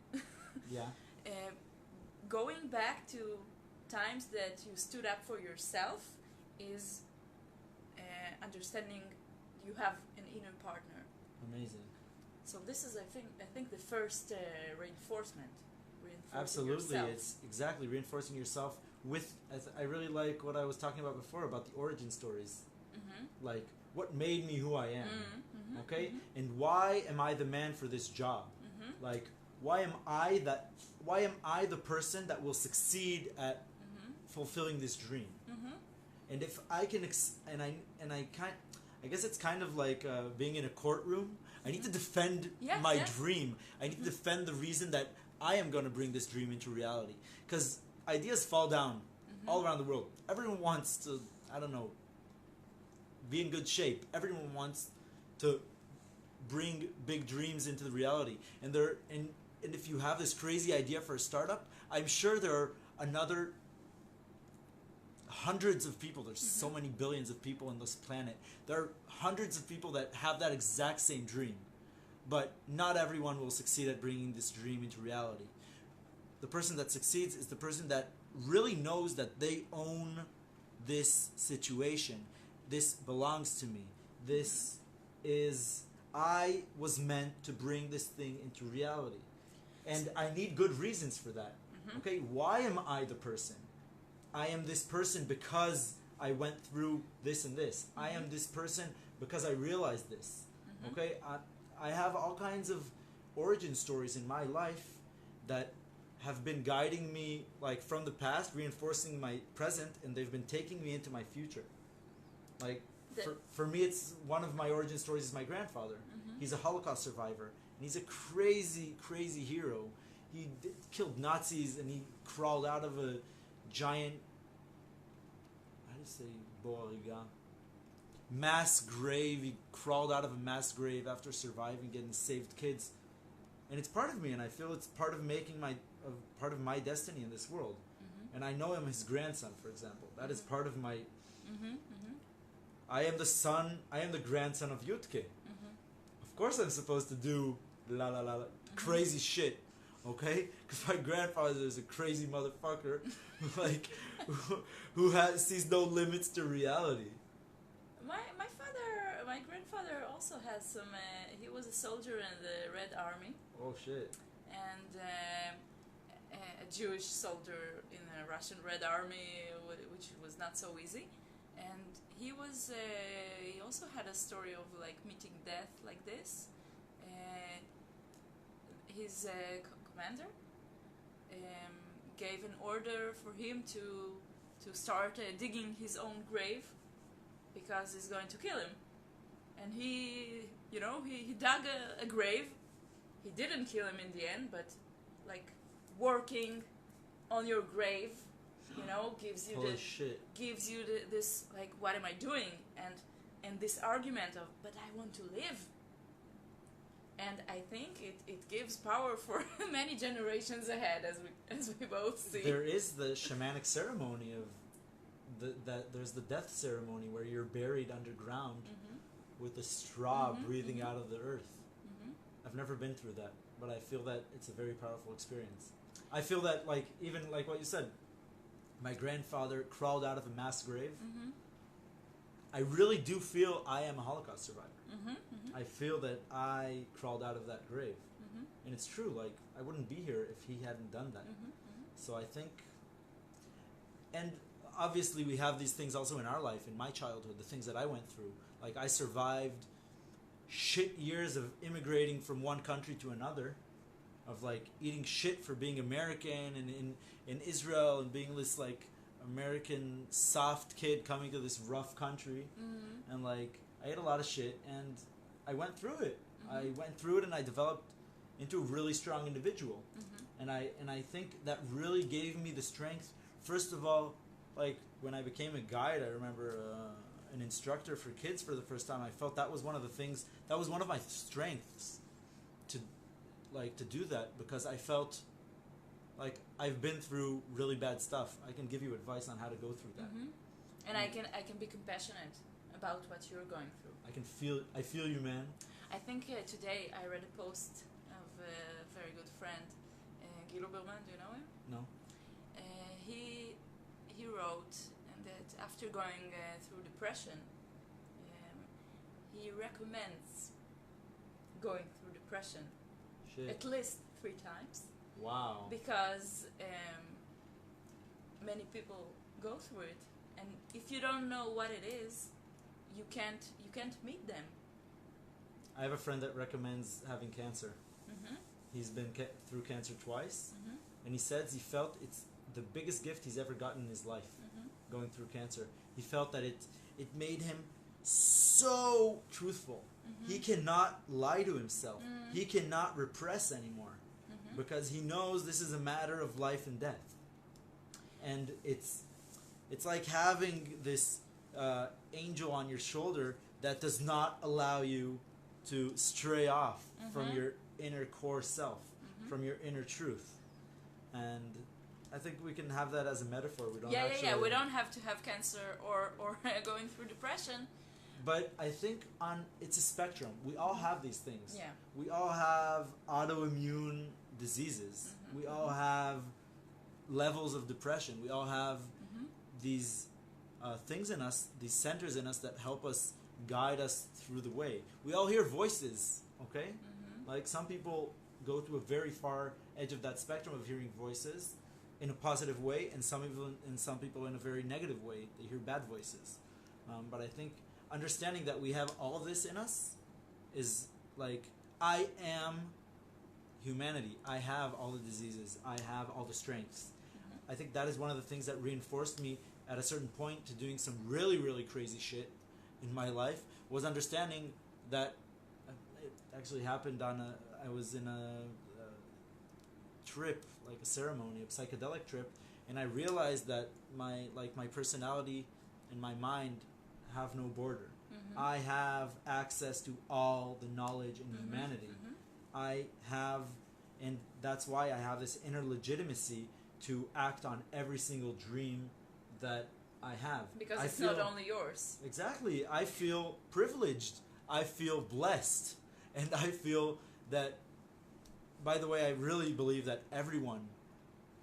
Yeah. going back to times that you stood up for yourself is understanding you have an inner partner. Amazing. So this is, I think the first reinforcement. Absolutely. Yourself. It's exactly reinforcing yourself with, I really like what I was talking about before about the origin stories. Mm-hmm. Like, what made me who I am? Mm-hmm. Okay? Mm-hmm. And why am I the man for this job? Mm-hmm. Like, why am I the person that will succeed at fulfilling this dream? Mm-hmm. And if I can I guess it's kind of like being in a courtroom. I need to defend my dream. I need to defend the reason that I am going to bring this dream into reality. Because ideas fall down all around the world. Everyone wants to, I don't know, be in good shape. Everyone wants to bring big dreams into the reality. And if you have this crazy idea for a startup, I'm sure there are another hundreds of people. There's so many billions of people on this planet. There are hundreds of people that have that exact same dream, but not everyone will succeed at bringing this dream into reality. The person that succeeds is the person that really knows that they own this situation. This belongs to me. I was meant to bring this thing into reality, and I need good reasons for that. Okay, why am I the person? I am this person because I went through this and this. I am this person because I realized this. Okay, I have all kinds of origin stories in my life that have been guiding me, like, from the past, reinforcing my present, and they've been taking me into my future. Like, for me, it's one of my origin stories is my grandfather. He's a Holocaust survivor, and he's a crazy, crazy hero. He killed Nazis, and he crawled out of a giant, how do you say, boariga? Mass grave. He crawled out of a mass grave after surviving, getting saved kids. And it's part of me, and I feel it's part of making part of my destiny in this world. And I know I'm his grandson, for example. That is part of my... I am the grandson of Yutke. Of course I'm supposed to do crazy shit, okay? Because my grandfather is a crazy motherfucker, like, who sees no limits to reality. My grandfather also has some. He was a soldier in the Red Army. Oh shit! And a Jewish soldier in the Russian Red Army, which was not so easy. And he also had a story of, like, meeting death like this. His commander gave an order for him to start digging his own grave because he's going to kill him. And he dug a grave. He didn't kill him in the end, but, like, working on your grave, gives you this, like, what am I doing? And this argument of, but I want to live. And I think it gives power for many generations ahead, as we both see. There is the shamanic ceremony of there's the death ceremony where you're buried underground with a straw breathing out of the earth. I've never been through that, but I feel that it's a very powerful experience. I feel that, like, even like what you said, my grandfather crawled out of a mass grave. I really do feel I am a Holocaust survivor. I feel that I crawled out of that grave. And it's true, like, I wouldn't be here if he hadn't done that. So I think, and obviously we have these things also in our life, in my childhood, the things that I went through. Like, I survived shit years of immigrating from one country to another, of, like, eating shit for being American and in Israel, and being this, like, American soft kid coming to this rough country. And, like, I ate a lot of shit, and I went through it. Mm-hmm. I went through it, and I developed into a really strong individual. Mm-hmm. And I think that really gave me the strength. First of all, like when I became a guide, I remember an instructor for kids for the first time. I felt that was one of the things, that was one of my strengths to do that, because I felt like I've been through really bad stuff. I can give you advice on how to go through that. Mm-hmm. And I can be compassionate about what you're going through. I feel you, man. I think today I read a post of a very good friend, Guido Berman. Do you know him? No. He wrote that after going through depression, he recommends going through depression at least 3 times. Wow. Because many people go through it, and if you don't know what it is, you can't meet them. I have a friend that recommends having cancer. Mm-hmm. He's been through cancer twice, Mm-hmm. and he says he felt it's the biggest gift he's ever gotten in his life. Mm-hmm. Going through cancer, he felt that it made him so truthful. Mm-hmm. He cannot lie to himself. Mm-hmm. He cannot repress anymore, Mm-hmm. because he knows this is a matter of life and death. And it's like having this angel on your shoulder that does not allow you to stray off from Mm-hmm. your inner core self, Mm-hmm. from your inner truth. And I think we can have that as a metaphor. We don't Yeah. We don't have to have cancer or going through depression. But I think it's a spectrum. We all have these things. Yeah. We all have autoimmune diseases. Mm-hmm. We all have levels of depression. We all have Mm-hmm. these things in us, these centers in us that help us guide us through the way. We all hear voices, okay? Mm-hmm. Like some people go to a very far edge of that spectrum of hearing voices in a positive way, and some people in a very negative way. They hear bad voices. But I think understanding that we have all this in us is like, I am humanity. I have all the diseases. I have all the strengths. Mm-hmm. I think that is one of the things that reinforced me at a certain point to doing some really, really crazy shit in my life, was understanding that it actually happened I was in a trip, like a ceremony, a psychedelic trip, and I realized that my personality and my mind have no border. Mm-hmm. I have access to all the knowledge in Mm-hmm. humanity. Mm-hmm. I have, and that's why I have this inner legitimacy to act on every single dream that I have. Because I it's feel, not only yours. Exactly. I feel privileged. I feel blessed. And I feel that, by the way, I really believe that everyone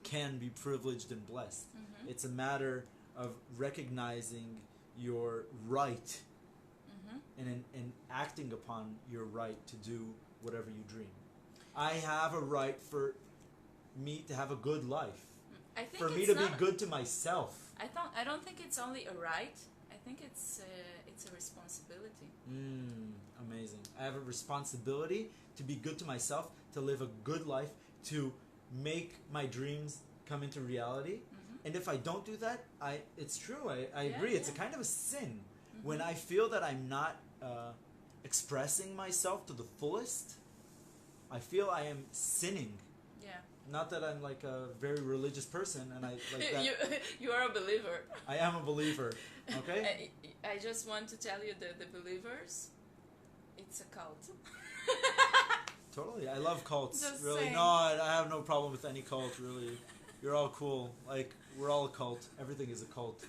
can be privileged and blessed. Mm-hmm. It's a matter of recognizing your right Mm-hmm. and acting upon your right to do whatever you dream. I have a right for me to have a good life. I think For me it's to be not- good to myself. I don't think it's only a right. I think it's a responsibility. Amazing. I have a responsibility to be good to myself, to live a good life, to make my dreams come into reality. Mm-hmm. And if I don't do that, it's true. I Yeah, agree. It's a yeah. kind of a sin. Mm-hmm. When I feel that I'm not expressing myself to the fullest, I feel I am sinning. Yeah. Not that I'm like a very religious person, and I like that. you are a believer. I am a believer. Okay. I just want to tell you that the believers, it's a cult. Totally. I love cults. Just Really. saying. No, I have no problem with any cult. Really. You're all cool. Like, we're all a cult. Everything is a cult.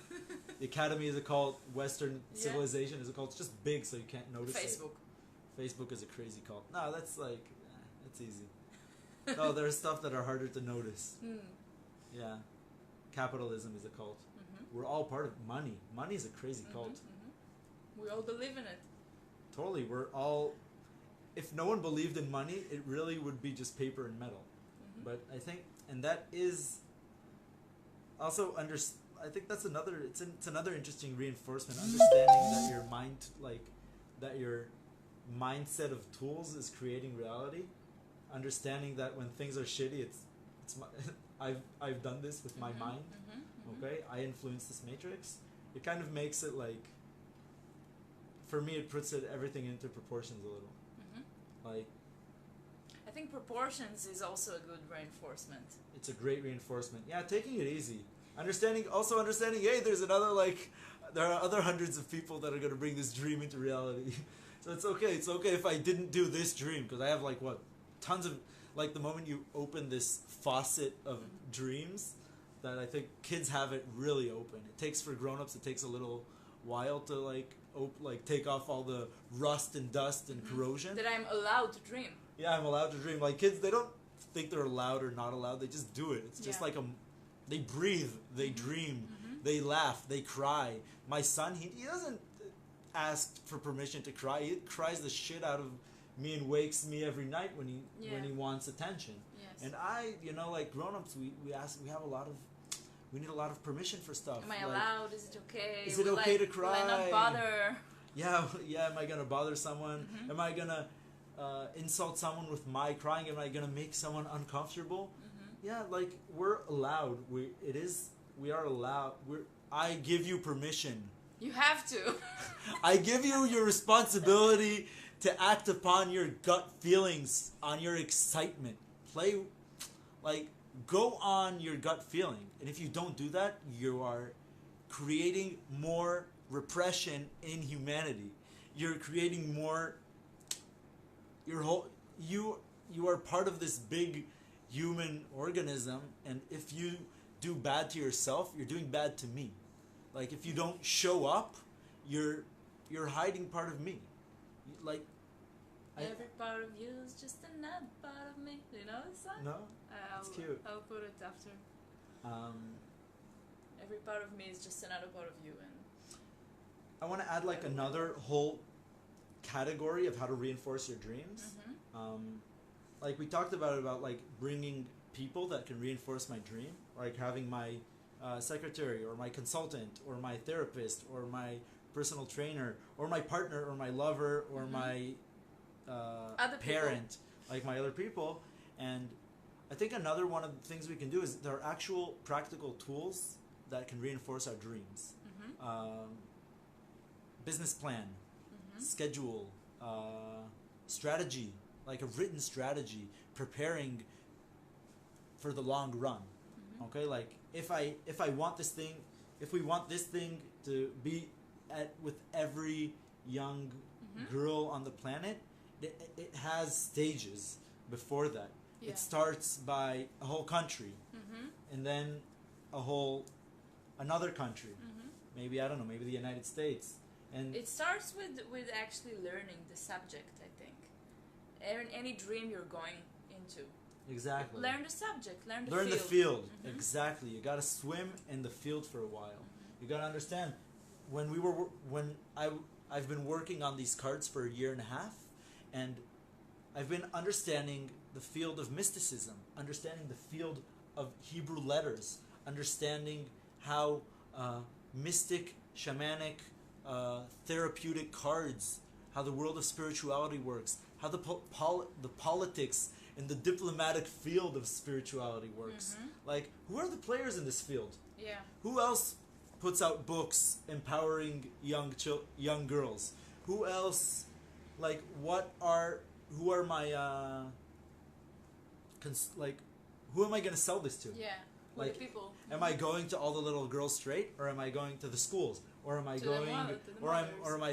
The academy is a cult. Western Yeah. civilization is a cult. It's just big, so you can't notice Facebook. it. Facebook is a crazy cult. No, that's like, it's easy. No, there's stuff that are harder to notice. Mm. Yeah. Capitalism is a cult. Mm-hmm. We're all part of money. Money is a crazy cult. Mm-hmm. We all believe in it. Totally. We're all... If no one believed in money, it really would be just paper and metal. Mm-hmm. But I think... And that is... Also, I think that's another... It's another interesting reinforcement. Understanding that your mind... Like... That your mindset of tools is creating reality. Understanding that when things are shitty, it's my, I've done this with my Mm-hmm. mind. Mm-hmm. Mm-hmm. Okay, I influence this matrix. It kind of makes it like for me, it puts everything into proportions a little. Like, I think proportions is also a good reinforcement. it's a great reinforcement. Yeah, taking it easy. Understanding, hey, there's another, like, there are other hundreds of people that are going to bring this dream into reality. So it's okay if I didn't do this dream, because I have, like, tons of, like, the moment you open this faucet of dreams, that I think kids have it really open. It takes, for grown-ups, it takes a little while to, like, take off all the rust and dust and corrosion. That I'm allowed to dream. Yeah, I'm allowed to dream. Like, kids, they don't think they're allowed or not allowed. They just do it. It's just like they breathe, they dream, they laugh, they cry. My son, he doesn't ask for permission to cry. He cries the shit out of me and wakes me every night when he wants attention. Yes. And I, like grown-ups, we need a lot of permission for stuff. Am I allowed? Is it okay? Is it okay to cry? Will I not bother? Yeah, am I gonna bother someone? Am I gonna insult someone with my crying? Am I gonna make someone uncomfortable? Yeah, like, we're allowed. We are allowed. I give you permission. You have to. I give you your responsibility to act upon your gut feelings, on your excitement. Go on your gut feeling. And if you don't do that, you are creating more repression in humanity. You're creating more. You are part of this big human organism, and if you do bad to yourself, you're doing bad to me. Like, if you don't show up, you're hiding part of me. Like, every part of you is just another part of me. Do you know this song? No, it's cute. I'll put it after. Every part of me is just another part of you, and I want to add, like, another whole category of how to reinforce your dreams. Like, we talked about like bringing people that can reinforce my dream, like having my secretary or my consultant or my therapist or my personal trainer or my partner or my lover or my parent, like my other people. And I think another one of the things we can do is there are actual practical tools that can reinforce our dreams. Business plan, schedule, strategy, like a written strategy, preparing for the long run. Okay, like if I want this thing, if we want this thing to be with every young girl on the planet, it has stages before that. Yeah. It starts by a whole country, and then another country. Maybe, I don't know, maybe the United States. And it starts with actually learning the subject, I think. Any dream you're going into. Exactly. Learn the subject, learn the field. Exactly. You got to swim in the field for a while. You got to understand, I've been working on these cards for a year and a half, and I've been understanding the field of mysticism, understanding the field of Hebrew letters, understanding how mystic, shamanic, therapeutic cards, how the world of spirituality works, how the politics in the diplomatic field of spirituality works. Like, who are the players in this field? Yeah. Who else puts out books empowering young girls? Who else, like, who are my, who am I going to sell this to? Yeah. Like, the people. Am I going to all the little girls straight, or am I going to the schools, or am I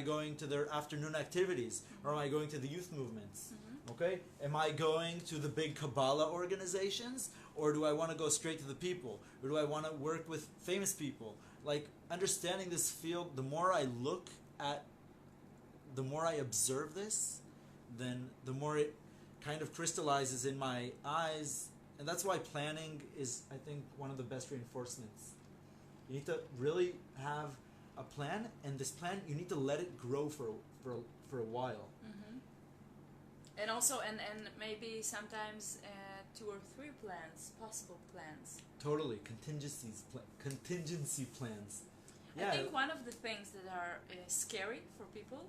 going to their afternoon activities, or am I going to the youth movements? Okay, am I going to the big Kabbalah organizations, or do I want to go straight to the people, or do I want to work with famous people? Like, understanding this field, the more I observe this, then the more it kind of crystallizes in my eyes. And that's why planning is, I think, one of the best reinforcements. You need to really have a plan, and this plan, you need to let it grow for a while. And also, and maybe sometimes 2 or 3 plans, possible plans. Totally, contingency plans. Yeah. I think one of the things that are scary for people,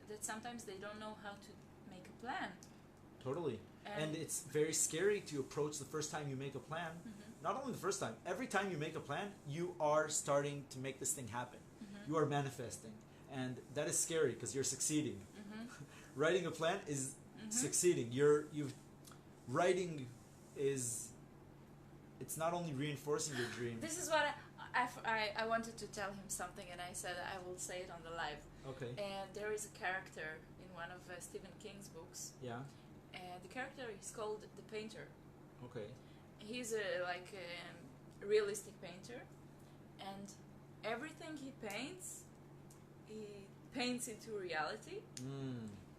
that sometimes they don't know how to make a plan. Totally. And it's very scary to approach the first time you make a plan. Not only the first time, every time you make a plan, you are starting to make this thing happen. You are manifesting. and that is scary because you're succeeding. Writing a plan is succeeding. Writing is, it's not only reinforcing your dream. This is what I wanted to tell him something, and I said I will say it on the live. Okay. And there is a character in one of Stephen King's books. Yeah. And the character is called the Painter. Okay. He's a realistic painter, and everything he paints into reality,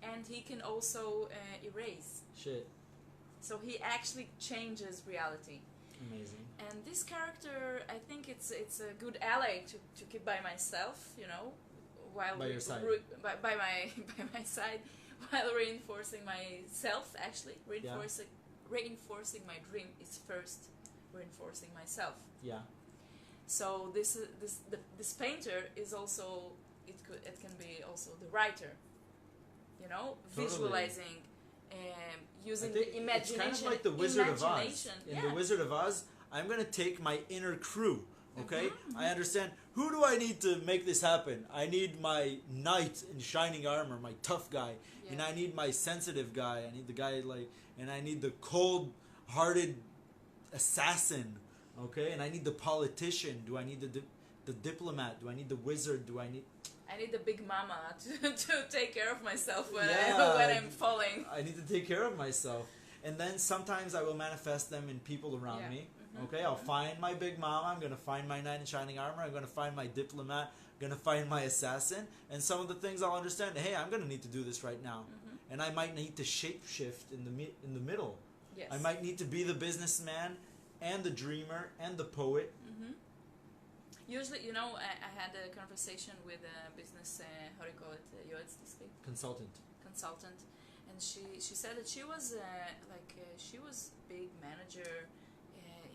and he can also erase. Shit. So he actually changes reality. Amazing. And this character, I think it's a good ally to keep by myself, while by your side. By my side, while reinforcing myself. Actually, reinforcing my dream is first reinforcing myself. Yeah. So this painter is also it can be also the writer. Totally. Visualizing, using the imagination. It's kind of like the Wizard of Oz. In the Wizard of Oz, I'm going to take my inner crew. Okay? I understand. Who do I need to make this happen? I need my knight in shining armor, my tough guy. Yeah. And I need my sensitive guy. I need the guy and I need the cold-hearted assassin. Okay? And I need the politician. Do I need the diplomat? Do I need the wizard? I need the big mama to take care of myself when I'm falling. I need to take care of myself. And then sometimes I will manifest them in people around me. Okay, I'll find my big mama. I'm going to find my knight in shining armor. I'm going to find my diplomat. I'm going to find my assassin. And some of the things I'll understand, hey, I'm going to need to do this right now. And I might need to shapeshift in the middle. Yes. I might need to be the businessman and the dreamer and the poet. Usually, I had a conversation with a business, how do you call it, Consultant, and she said that she was she was big manager in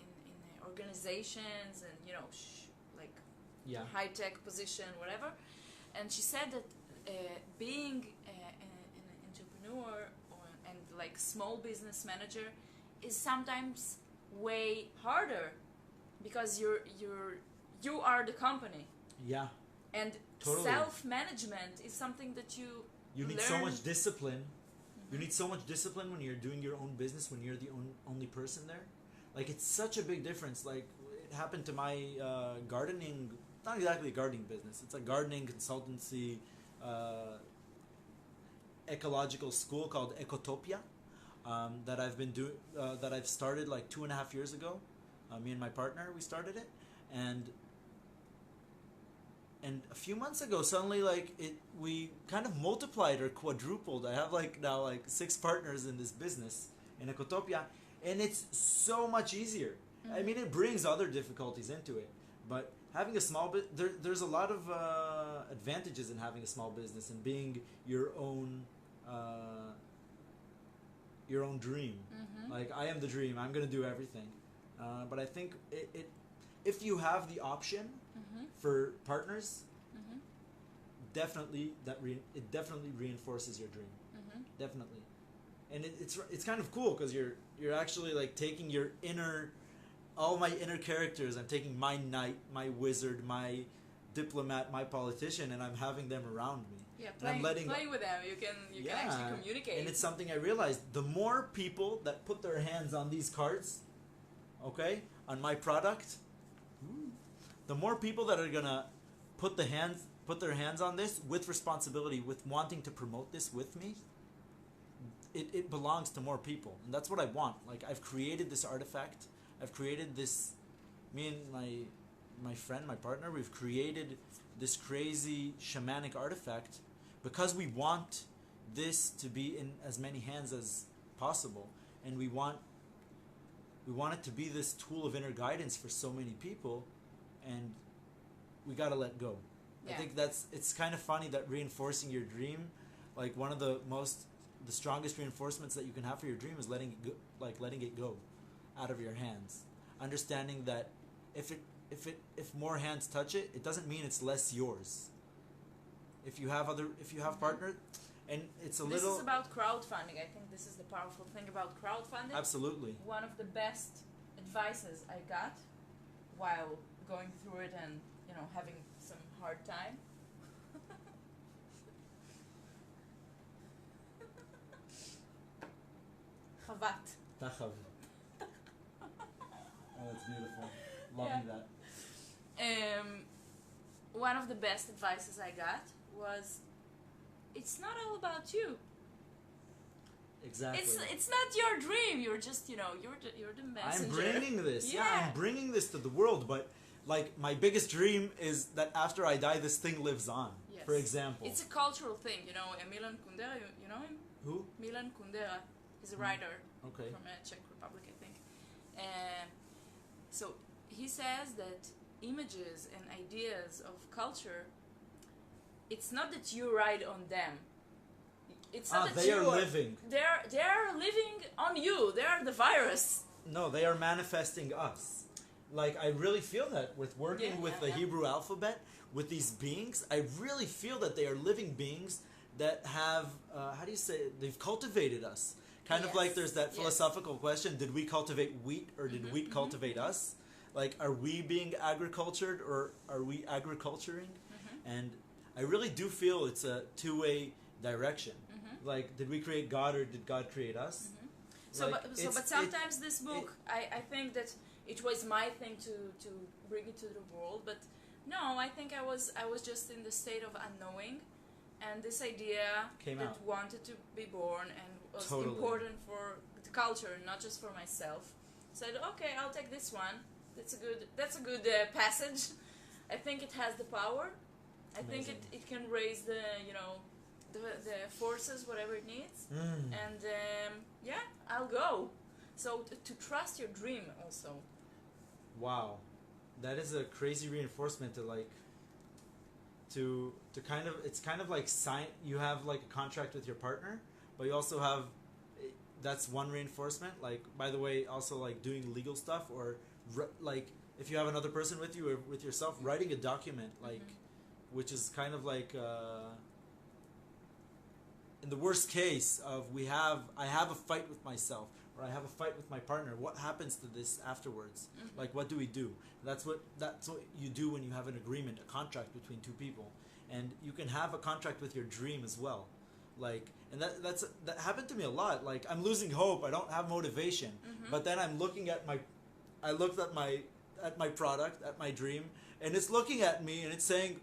organizations and high tech position, whatever, and she said that being an entrepreneur and small business manager is sometimes way harder because you are the company. Yeah. And totally. Self-management is something that you need learn. so much discipline. You need so much discipline when you're doing your own business, when you're the only person there. It's such a big difference. It happened to my gardening, not exactly a gardening business. It's a gardening consultancy, ecological school called Ecotopia that I've been doing, that I've started 2.5 years ago. Me and my partner, we started it. And a few months ago, suddenly, we kind of multiplied or quadrupled. I have now 6 partners in this business in Ecotopia, and it's so much easier. I mean, it brings other difficulties into it, but having a small there's a lot of advantages in having a small business and being your own dream. I am the dream. I'm gonna do everything. But I think if you have the option for partners, definitely it definitely reinforces your dream. Definitely, and it's kind of cool because you're actually taking all my inner characters. I'm taking my knight, my wizard, my diplomat, my politician, and I'm having them around me. Yeah, playing with them, you can actually communicate. And it's something I realized: the more people that put their hands on these cards, okay, on my product, the more people that are gonna put their hands on this with responsibility, with wanting to promote this with me, it belongs to more people, and that's what I want. I've created this artifact. I've created this. Me and my friend, my partner, we've created this crazy shamanic artifact because we want this to be in as many hands as possible, and we want it to be this tool of inner guidance for so many people, and we gotta let go. Yeah. I think it's kind of funny that reinforcing your dream, one of the strongest reinforcements that you can have for your dream is letting it go out of your hands. Understanding that if more hands touch it, it doesn't mean it's less yours. If you have partners, and it's This is about crowdfunding. I think this is the powerful thing about crowdfunding. Absolutely. One of the best advices I got while going through it and having some hard time tachavat. Tachav. Oh, that's beautiful. Loving that. One of the best advices I got was, it's not all about you. Exactly. It's not your dream. You're just, you're the messenger. I'm bringing this. Yeah. I'm bringing this to the world. But like, my biggest dream is that after I die, this thing lives on. Yes. For example. It's a cultural thing. Milan Kundera. You know him? Who? Milan Kundera. He's a writer. Okay. From Czech Republic, I think. So he says that images and ideas of culture, it's not that you ride on them. It's not that they are living. They're living on you. They are the virus. No, they are manifesting us. Like, I really feel that with working with the Hebrew alphabet, with these beings, I really feel that they are living beings that have, how do you say it? They've cultivated us. Kind of like there's that philosophical question, did we cultivate wheat or did wheat cultivate us? Like, are we being agricultured or are we agriculturing? And I really do feel it's a two-way direction. Like, did we create God or did God create us? But sometimes this book, I think that it was my thing to bring it to the world. But no, I think I was just in the state of unknowing, and this idea wanted to be born and was important for the culture, not just for myself. So I said, okay, I'll take this one. That's a good passage. I think it has the power. I think it can raise the forces, whatever it needs. And I'll go. So to trust your dream also. Wow, that is a crazy reinforcement to kind of, it's kind of like you have like a contract with your partner, but you also have, that's one reinforcement. Like, by the way, also like doing legal stuff, or like if you have another person with you or with yourself, writing a document, like, which is kind of like, in the worst case of I have a fight with myself, or I have a fight with my partner, what happens to this afterwards? Like, what do we do? That's what you do when you have an agreement, a contract between two people. And you can have a contract with your dream as well. Like, and that happened to me a lot. Like, I'm losing hope, I don't have motivation. But then I looked at my product, at my dream, and it's looking at me and it's saying,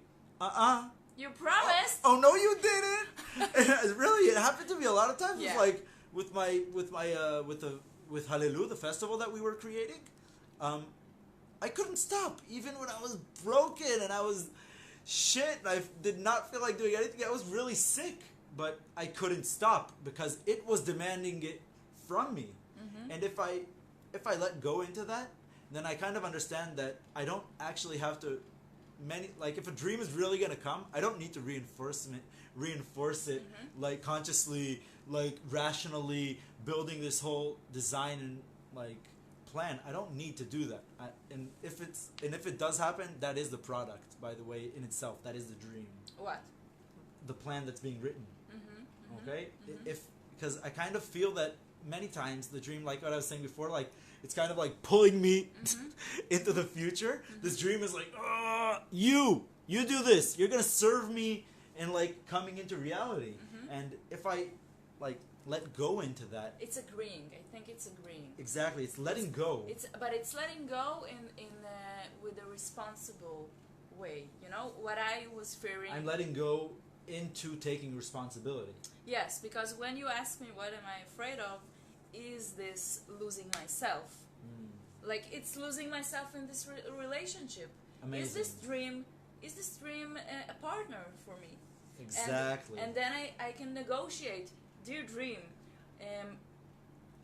you promised. Oh no, you didn't. Really, it happened to me a lot of times. Yeah. Like with Hallelu, the festival that we were creating. I couldn't stop, even when I was broken and I was shit. And I did not feel like doing anything. I was really sick, but I couldn't stop because it was demanding it from me. And if I let go into that, then I kind of understand that I don't actually have to. Like, if a dream is really gonna come, I don't need to reinforce it like consciously, like rationally building this whole design and like plan. I don't need to do that. And if it does happen, that is the product, by the way, in itself. That is the dream. What? The plan that's being written. Okay? Because I kind of feel that many times the dream, like what I was saying before, like it's kind of like pulling me into the future. This dream is like, you do this. You're gonna serve me, and like coming into reality. And if I like let go into that, it's agreeing. I think it's agreeing. Exactly, it's letting go. But it's letting go in with a responsible way. You know what I was fearing. I'm letting go into taking responsibility. Yes, because when you ask me what am I afraid of, is this losing myself? Like, it's losing myself in this relationship. Amazing. Is this dream a partner for me? Exactly. And then I can negotiate. Dear dream,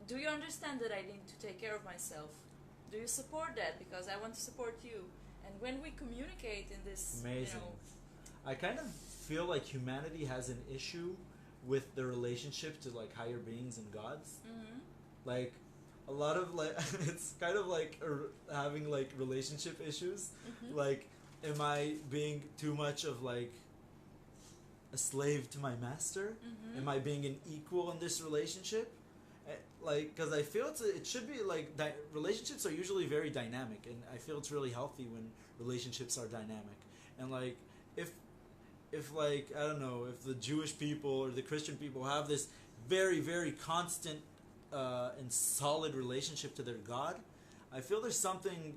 do you understand that I need to take care of myself? Do you support that? Because I want to support you. And when we communicate in this, amazing. I kind of feel like humanity has an issue with the relationship to like higher beings and gods. Like, a lot of like it's kind of like having like relationship issues. Like, am I being too much of like a slave to my master? Am I being an equal in this relationship? Like, because I feel it should be like relationships are usually very dynamic, and I feel it's really healthy when relationships are dynamic. And like, if like, I don't know, if the Jewish people or the Christian people have this very, very constant in solid relationship to their God, I feel there's something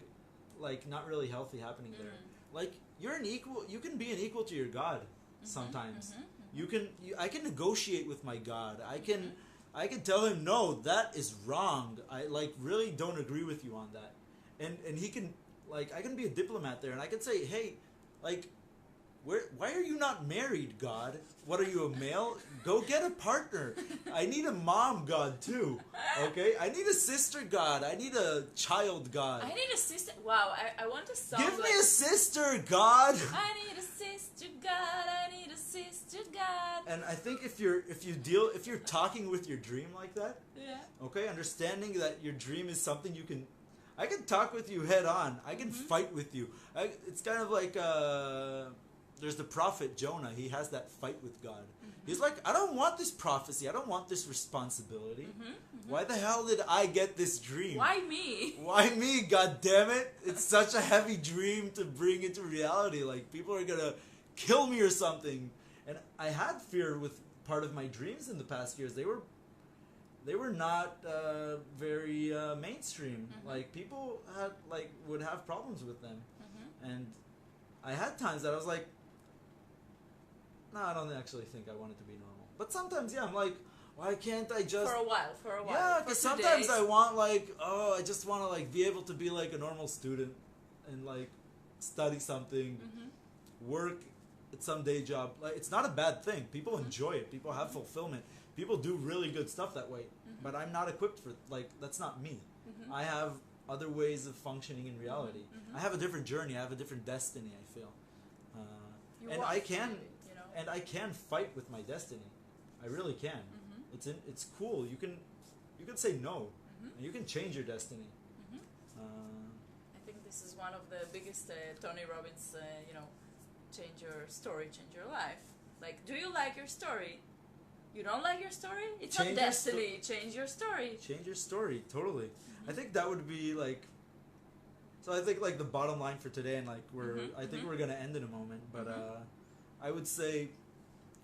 like not really healthy happening there. Like you can be an equal to your God sometimes. I can negotiate with my God. I can tell him, no, that is wrong. I like really don't agree with you on that. And he can, like, I can be a diplomat there and I can say, hey, like, why are you not married, God? What are you, a male? Go get a partner. I need a mom God too. Okay? I need a sister God. I need a child God. I need a sister. Wow, I want a song. Give me a sister God. I need a sister God. I need a sister God. And I think if you're talking with your dream like that, okay, understanding that your dream is something I can talk with you head on. I can fight with you. It's kind of like there's the prophet Jonah. He has that fight with God. He's like, I don't want this prophecy. I don't want this responsibility. Why the hell did I get this dream? Why me? Why me? God damn it! It's such a heavy dream to bring into reality. Like people are gonna kill me or something. And I had fear with part of my dreams in the past years. They were not very mainstream. Like people would have problems with them, and I had times that I was like, no, I don't actually think I want it to be normal. But sometimes, yeah, I'm like, why can't I just for a while? Yeah, because sometimes I want I just want to like be able to be like a normal student and like study something, work at some day job. Like it's not a bad thing. People enjoy it. People have fulfillment. People do really good stuff that way. But I'm not equipped for that's not me. I have other ways of functioning in reality. I have a different journey. I have a different destiny. I feel, and I can fight with my destiny. I really can. It's cool. You can say no, and you can change your destiny. I think this is one of the biggest Tony Robbins. Change your story, change your life. Like, do you like your story? You don't like your story? It's not destiny. Change your story. Change your story. Totally. I think that would be like. So I think like the bottom line for today, and like I think we're gonna end in a moment, but I would say,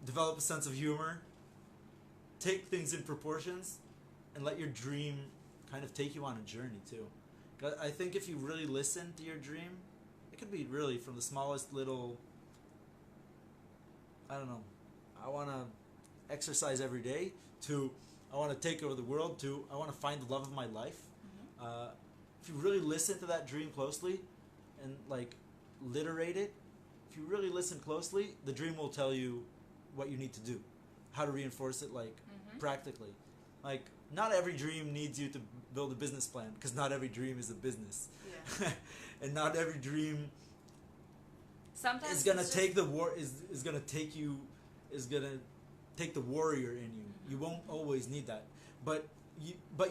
develop a sense of humor. Take things in proportions, and let your dream kind of take you on a journey too. I think if you really listen to your dream, it could be really from the smallest little. I don't know. I want to exercise every day. To I want to take over the world. To I want to find the love of my life. If you really listen to that dream closely, and like literate it, if you really listen closely, the dream will tell you what you need to do, how to reinforce it, like practically. Like not every dream needs you to build a business plan, because not every dream is a business, and not every dream. Sometimes is gonna take the war. Is gonna take you. Is gonna take the warrior in you. You won't always need that, but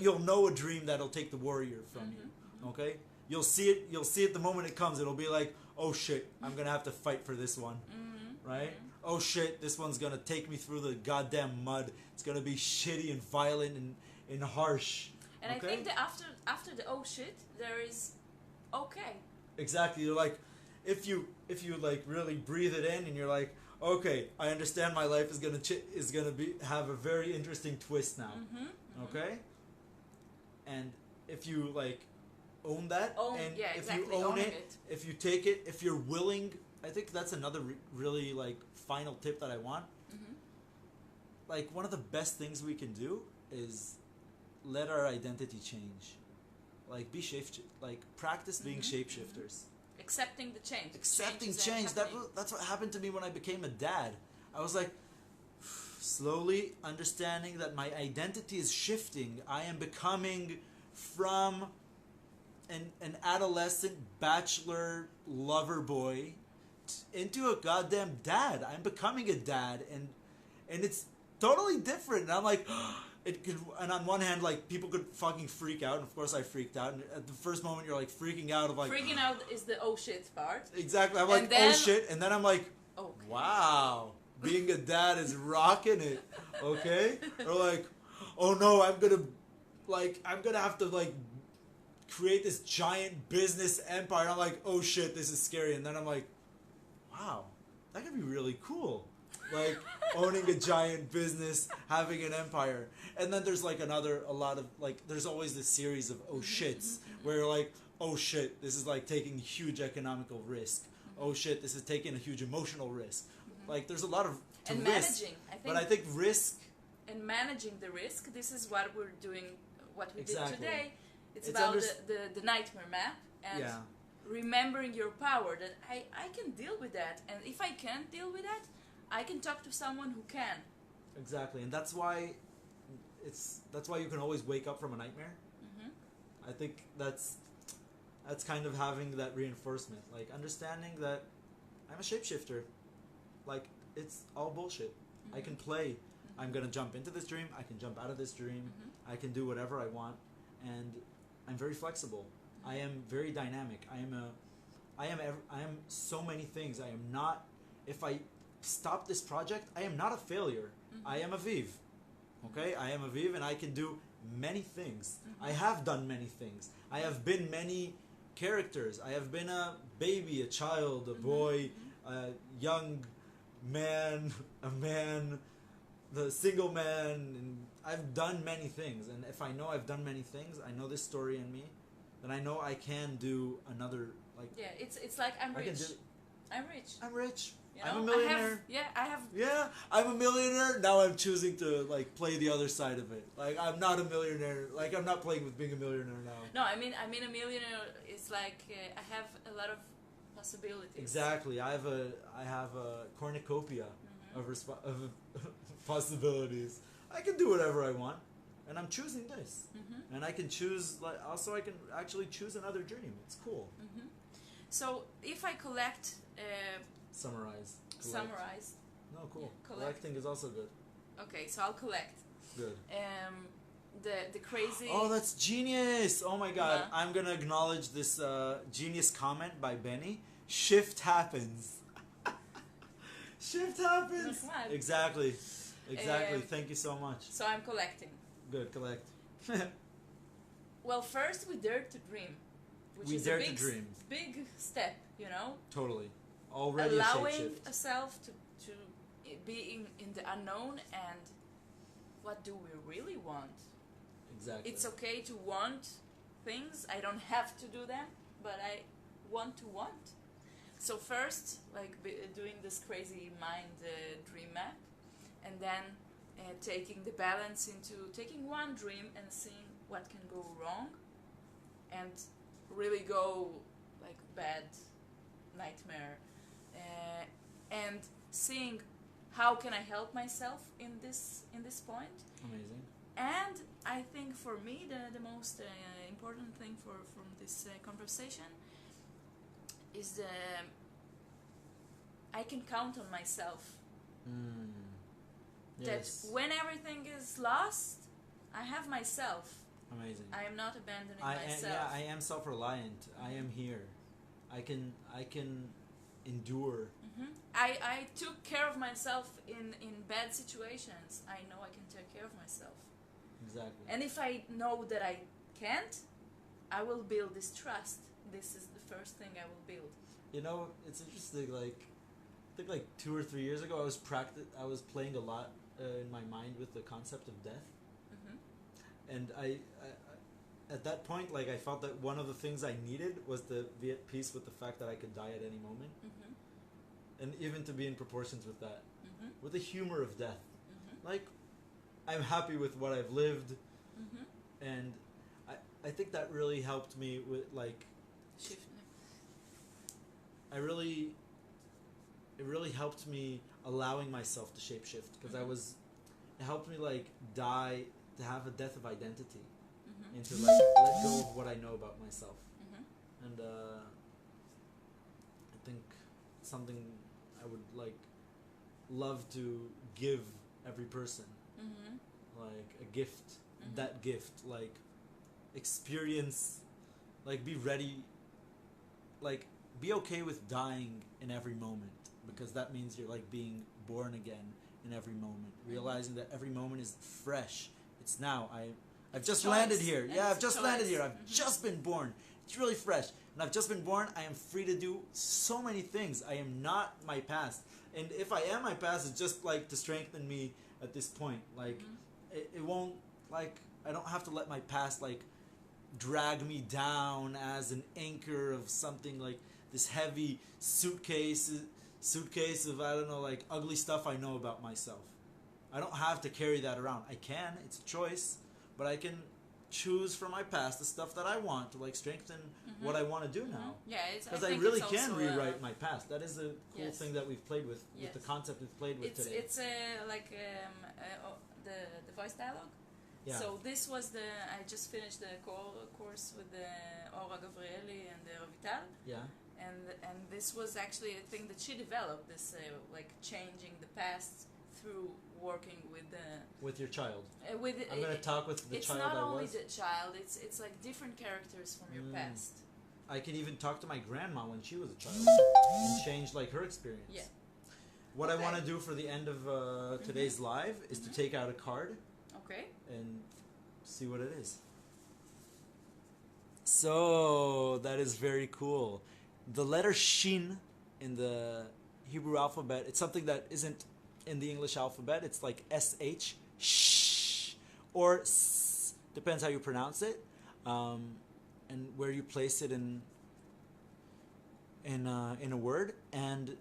you'll know a dream that'll take the warrior from you. Okay, you'll see it. You'll see it the moment it comes. It'll be like, oh shit, I'm gonna have to fight for this one, right? Oh shit, this one's gonna take me through the goddamn mud. It's gonna be shitty and violent and harsh. And I think that after the oh shit, there is okay. Exactly. You're like, if you like really breathe it in and you're like, okay, I understand my life is gonna have a very interesting twist now. Okay? And if you like own that, if you own it, if you take it, if you're willing, I think that's another really like final tip that I want. Like one of the best things we can do is let our identity change. Like practice being shapeshifters. Accepting the change. Accepting change. That's what happened to me when I became a dad. I was like, slowly understanding that my identity is shifting. I am becoming from an adolescent bachelor lover boy into a goddamn dad. I'm becoming a dad, and it's totally different. And I'm like, it could. And on one hand, like people could fucking freak out, and of course I freaked out. And at the first moment, you're like freaking out of like. Freaking out is the oh shit part. Exactly. I'm like, oh shit, and then I'm like, wow, being a dad is rocking it. Okay, or like, oh no, I'm gonna have to like create this giant business empire. And I'm like, oh shit, this is scary. And then I'm like, wow, that could be really cool. like owning a giant business, having an empire. And then there's like a lot of like, there's always this series of oh shits where you're like, oh shit, this is like taking huge economical risk. Oh shit, this is taking a huge emotional risk. Like there's a lot of and risk, managing. but I think risk and managing the risk. This is what we're doing. What we did today. It's about the nightmare map and remembering your power. That I can deal with that, and if I can't deal with that, I can talk to someone who can. Exactly, and that's why you can always wake up from a nightmare. I think that's kind of having that reinforcement, like understanding that I'm a shapeshifter. Like it's all bullshit. I can play. I'm gonna jump into this dream. I can jump out of this dream. I can do whatever I want, and I'm very flexible. I am very dynamic. I am so many things. I am not. If I stop this project, I am not a failure. I am Aviv. Okay, I am Aviv, and I can do many things. I have done many things. I have been many characters. I have been a baby, a child, a boy, a young man, a man, the single man, and I've done many things. And if I know I've done many things, I know this story in me, then I know I can do another, like... Yeah, it's like I'm rich. I'm rich. I'm rich. You know, I'm a millionaire. I have... Yeah, I'm a millionaire. Now I'm choosing to, like, play the other side of it. Like, I'm not a millionaire. Like, I'm not playing with being a millionaire now. No, I mean a millionaire is like, I have a lot of possibilities. Exactly. I have a cornucopia of possibilities. I can do whatever I want, and I'm choosing this. And I can choose, like, also I can actually choose another dream. It's cool. So if I collect... Summarize. No, cool. Yeah, collecting is also good. Okay, so I'll collect. Good. The crazy... Oh, that's genius! Oh my god. I'm gonna acknowledge this genius comment by Benny. Shift happens. Shift happens! Exactly. Thank you so much. So I'm collecting. Good, collect. Well, first we dare to dream. Which is a big step, you know? Totally. Already allowing ourselves to be in the unknown, and what do we really want? Exactly. It's okay to want things. I don't have to do them, but I want to want. So first, like doing this crazy mind dream map, and then taking the balance into taking one dream and seeing what can go wrong, and really go like bad nightmare. And seeing how can I help myself in this point. Amazing. And I think for me the most important thing from this conversation is I can count on myself. Yes. That when everything is lost, I have myself. Amazing. I am not abandoning myself. I am self-reliant. I am here. I can endure. I took care of myself in bad situations. I know I can take care of myself. Exactly. And if I know that I can't, I will build this trust. This is the first thing I will build. You know, it's interesting. Like, I think like 2 or 3 years ago, I was playing a lot in my mind with the concept of death. And I at that point, like, I felt that one of the things I needed was to be at peace with the fact that I could die at any moment. And even to be in proportions with that. With the humor of death. Like, I'm happy with what I've lived. And I think that really helped me with, like... It really helped me allowing myself to shapeshift. Because it helped me, like, die, to have a death of identity. And to, like, let go of what I know about myself. And I think something I would, like, love to give every person. Like, a gift. That gift. Like, experience, like, be ready, like, be okay with dying in every moment. Because that means you're, like, being born again in every moment. Realizing that every moment is fresh. It's now. I've just landed here. Yeah, I've just landed here. I've just been born. It's really fresh. And I've just been born. I am free to do so many things. I am not my past. And if I am my past, it's just like to strengthen me at this point. Like, it won't, like, I don't have to let my past, like, drag me down as an anchor of something like this heavy suitcase of, I don't know, like, ugly stuff I know about myself. I don't have to carry that around. I can. It's a choice. But I can choose from my past the stuff that I want to, like, strengthen what I want to do now. Yeah, it's because I really can rewrite my past. That is a cool thing that we've played with the concept we've played with today. It's like the voice dialogue. Yeah. So this was I just finished the course with the Ora Gabrieli and the Rovital. Yeah. And this was actually a thing that she developed. This like changing the past through working with your child. I'm going to talk with the child I was. It's not only the child. It's like different characters from your past. I can even talk to my grandma when she was a child and change like her experience. Yeah. What I want to do for the end of today's live is to take out a card. Okay. And see what it is. So that is very cool. The letter Shin in the Hebrew alphabet, it's something that isn't in the English alphabet. It's like SH, sh, or s, depends how you pronounce it, and where you place it in a word. And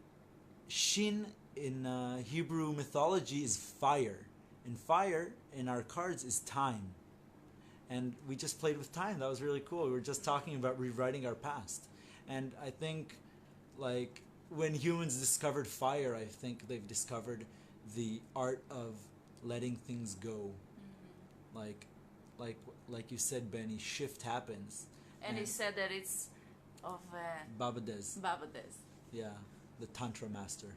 Shin in Hebrew mythology is fire, and fire in our cards is time. And we just played with time. That was really cool. We were just talking about rewriting our past. And I think, like, when humans discovered fire, I think they've discovered the art of letting things go. Like you said, Benny, shift happens. And he said that it's of Babades. Yeah, the Tantra master.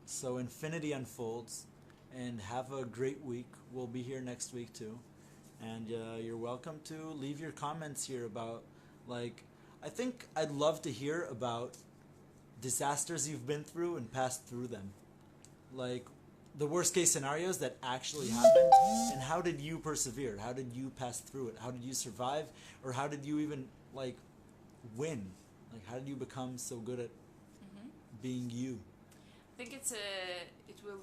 So infinity unfolds, and have a great week. We'll be here next week too. And you're welcome to leave your comments here about, like, I think I'd love to hear about disasters you've been through and passed through them. Like, the worst case scenarios that actually happened, and how did you persevere? How did you pass through it? How did you survive? Or how did you even, like, win? Like, how did you become so good at being you? I think it will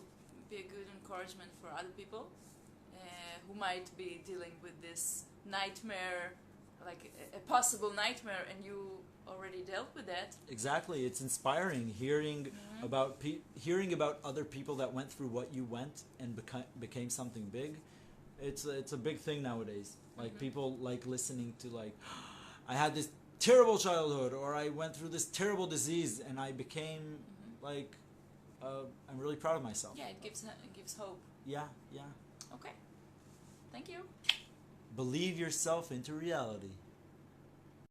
be a good encouragement for other people who might be dealing with this nightmare, like a possible nightmare, and you already dealt with that. Exactly. It's inspiring hearing about other people that went through what you went and became something big. It's a big thing nowadays. Like, people like listening to, like, I had this terrible childhood, or I went through this terrible disease and I became like I'm really proud of myself. Yeah, it gives hope. Yeah. Okay. Thank you. Believe yourself into reality.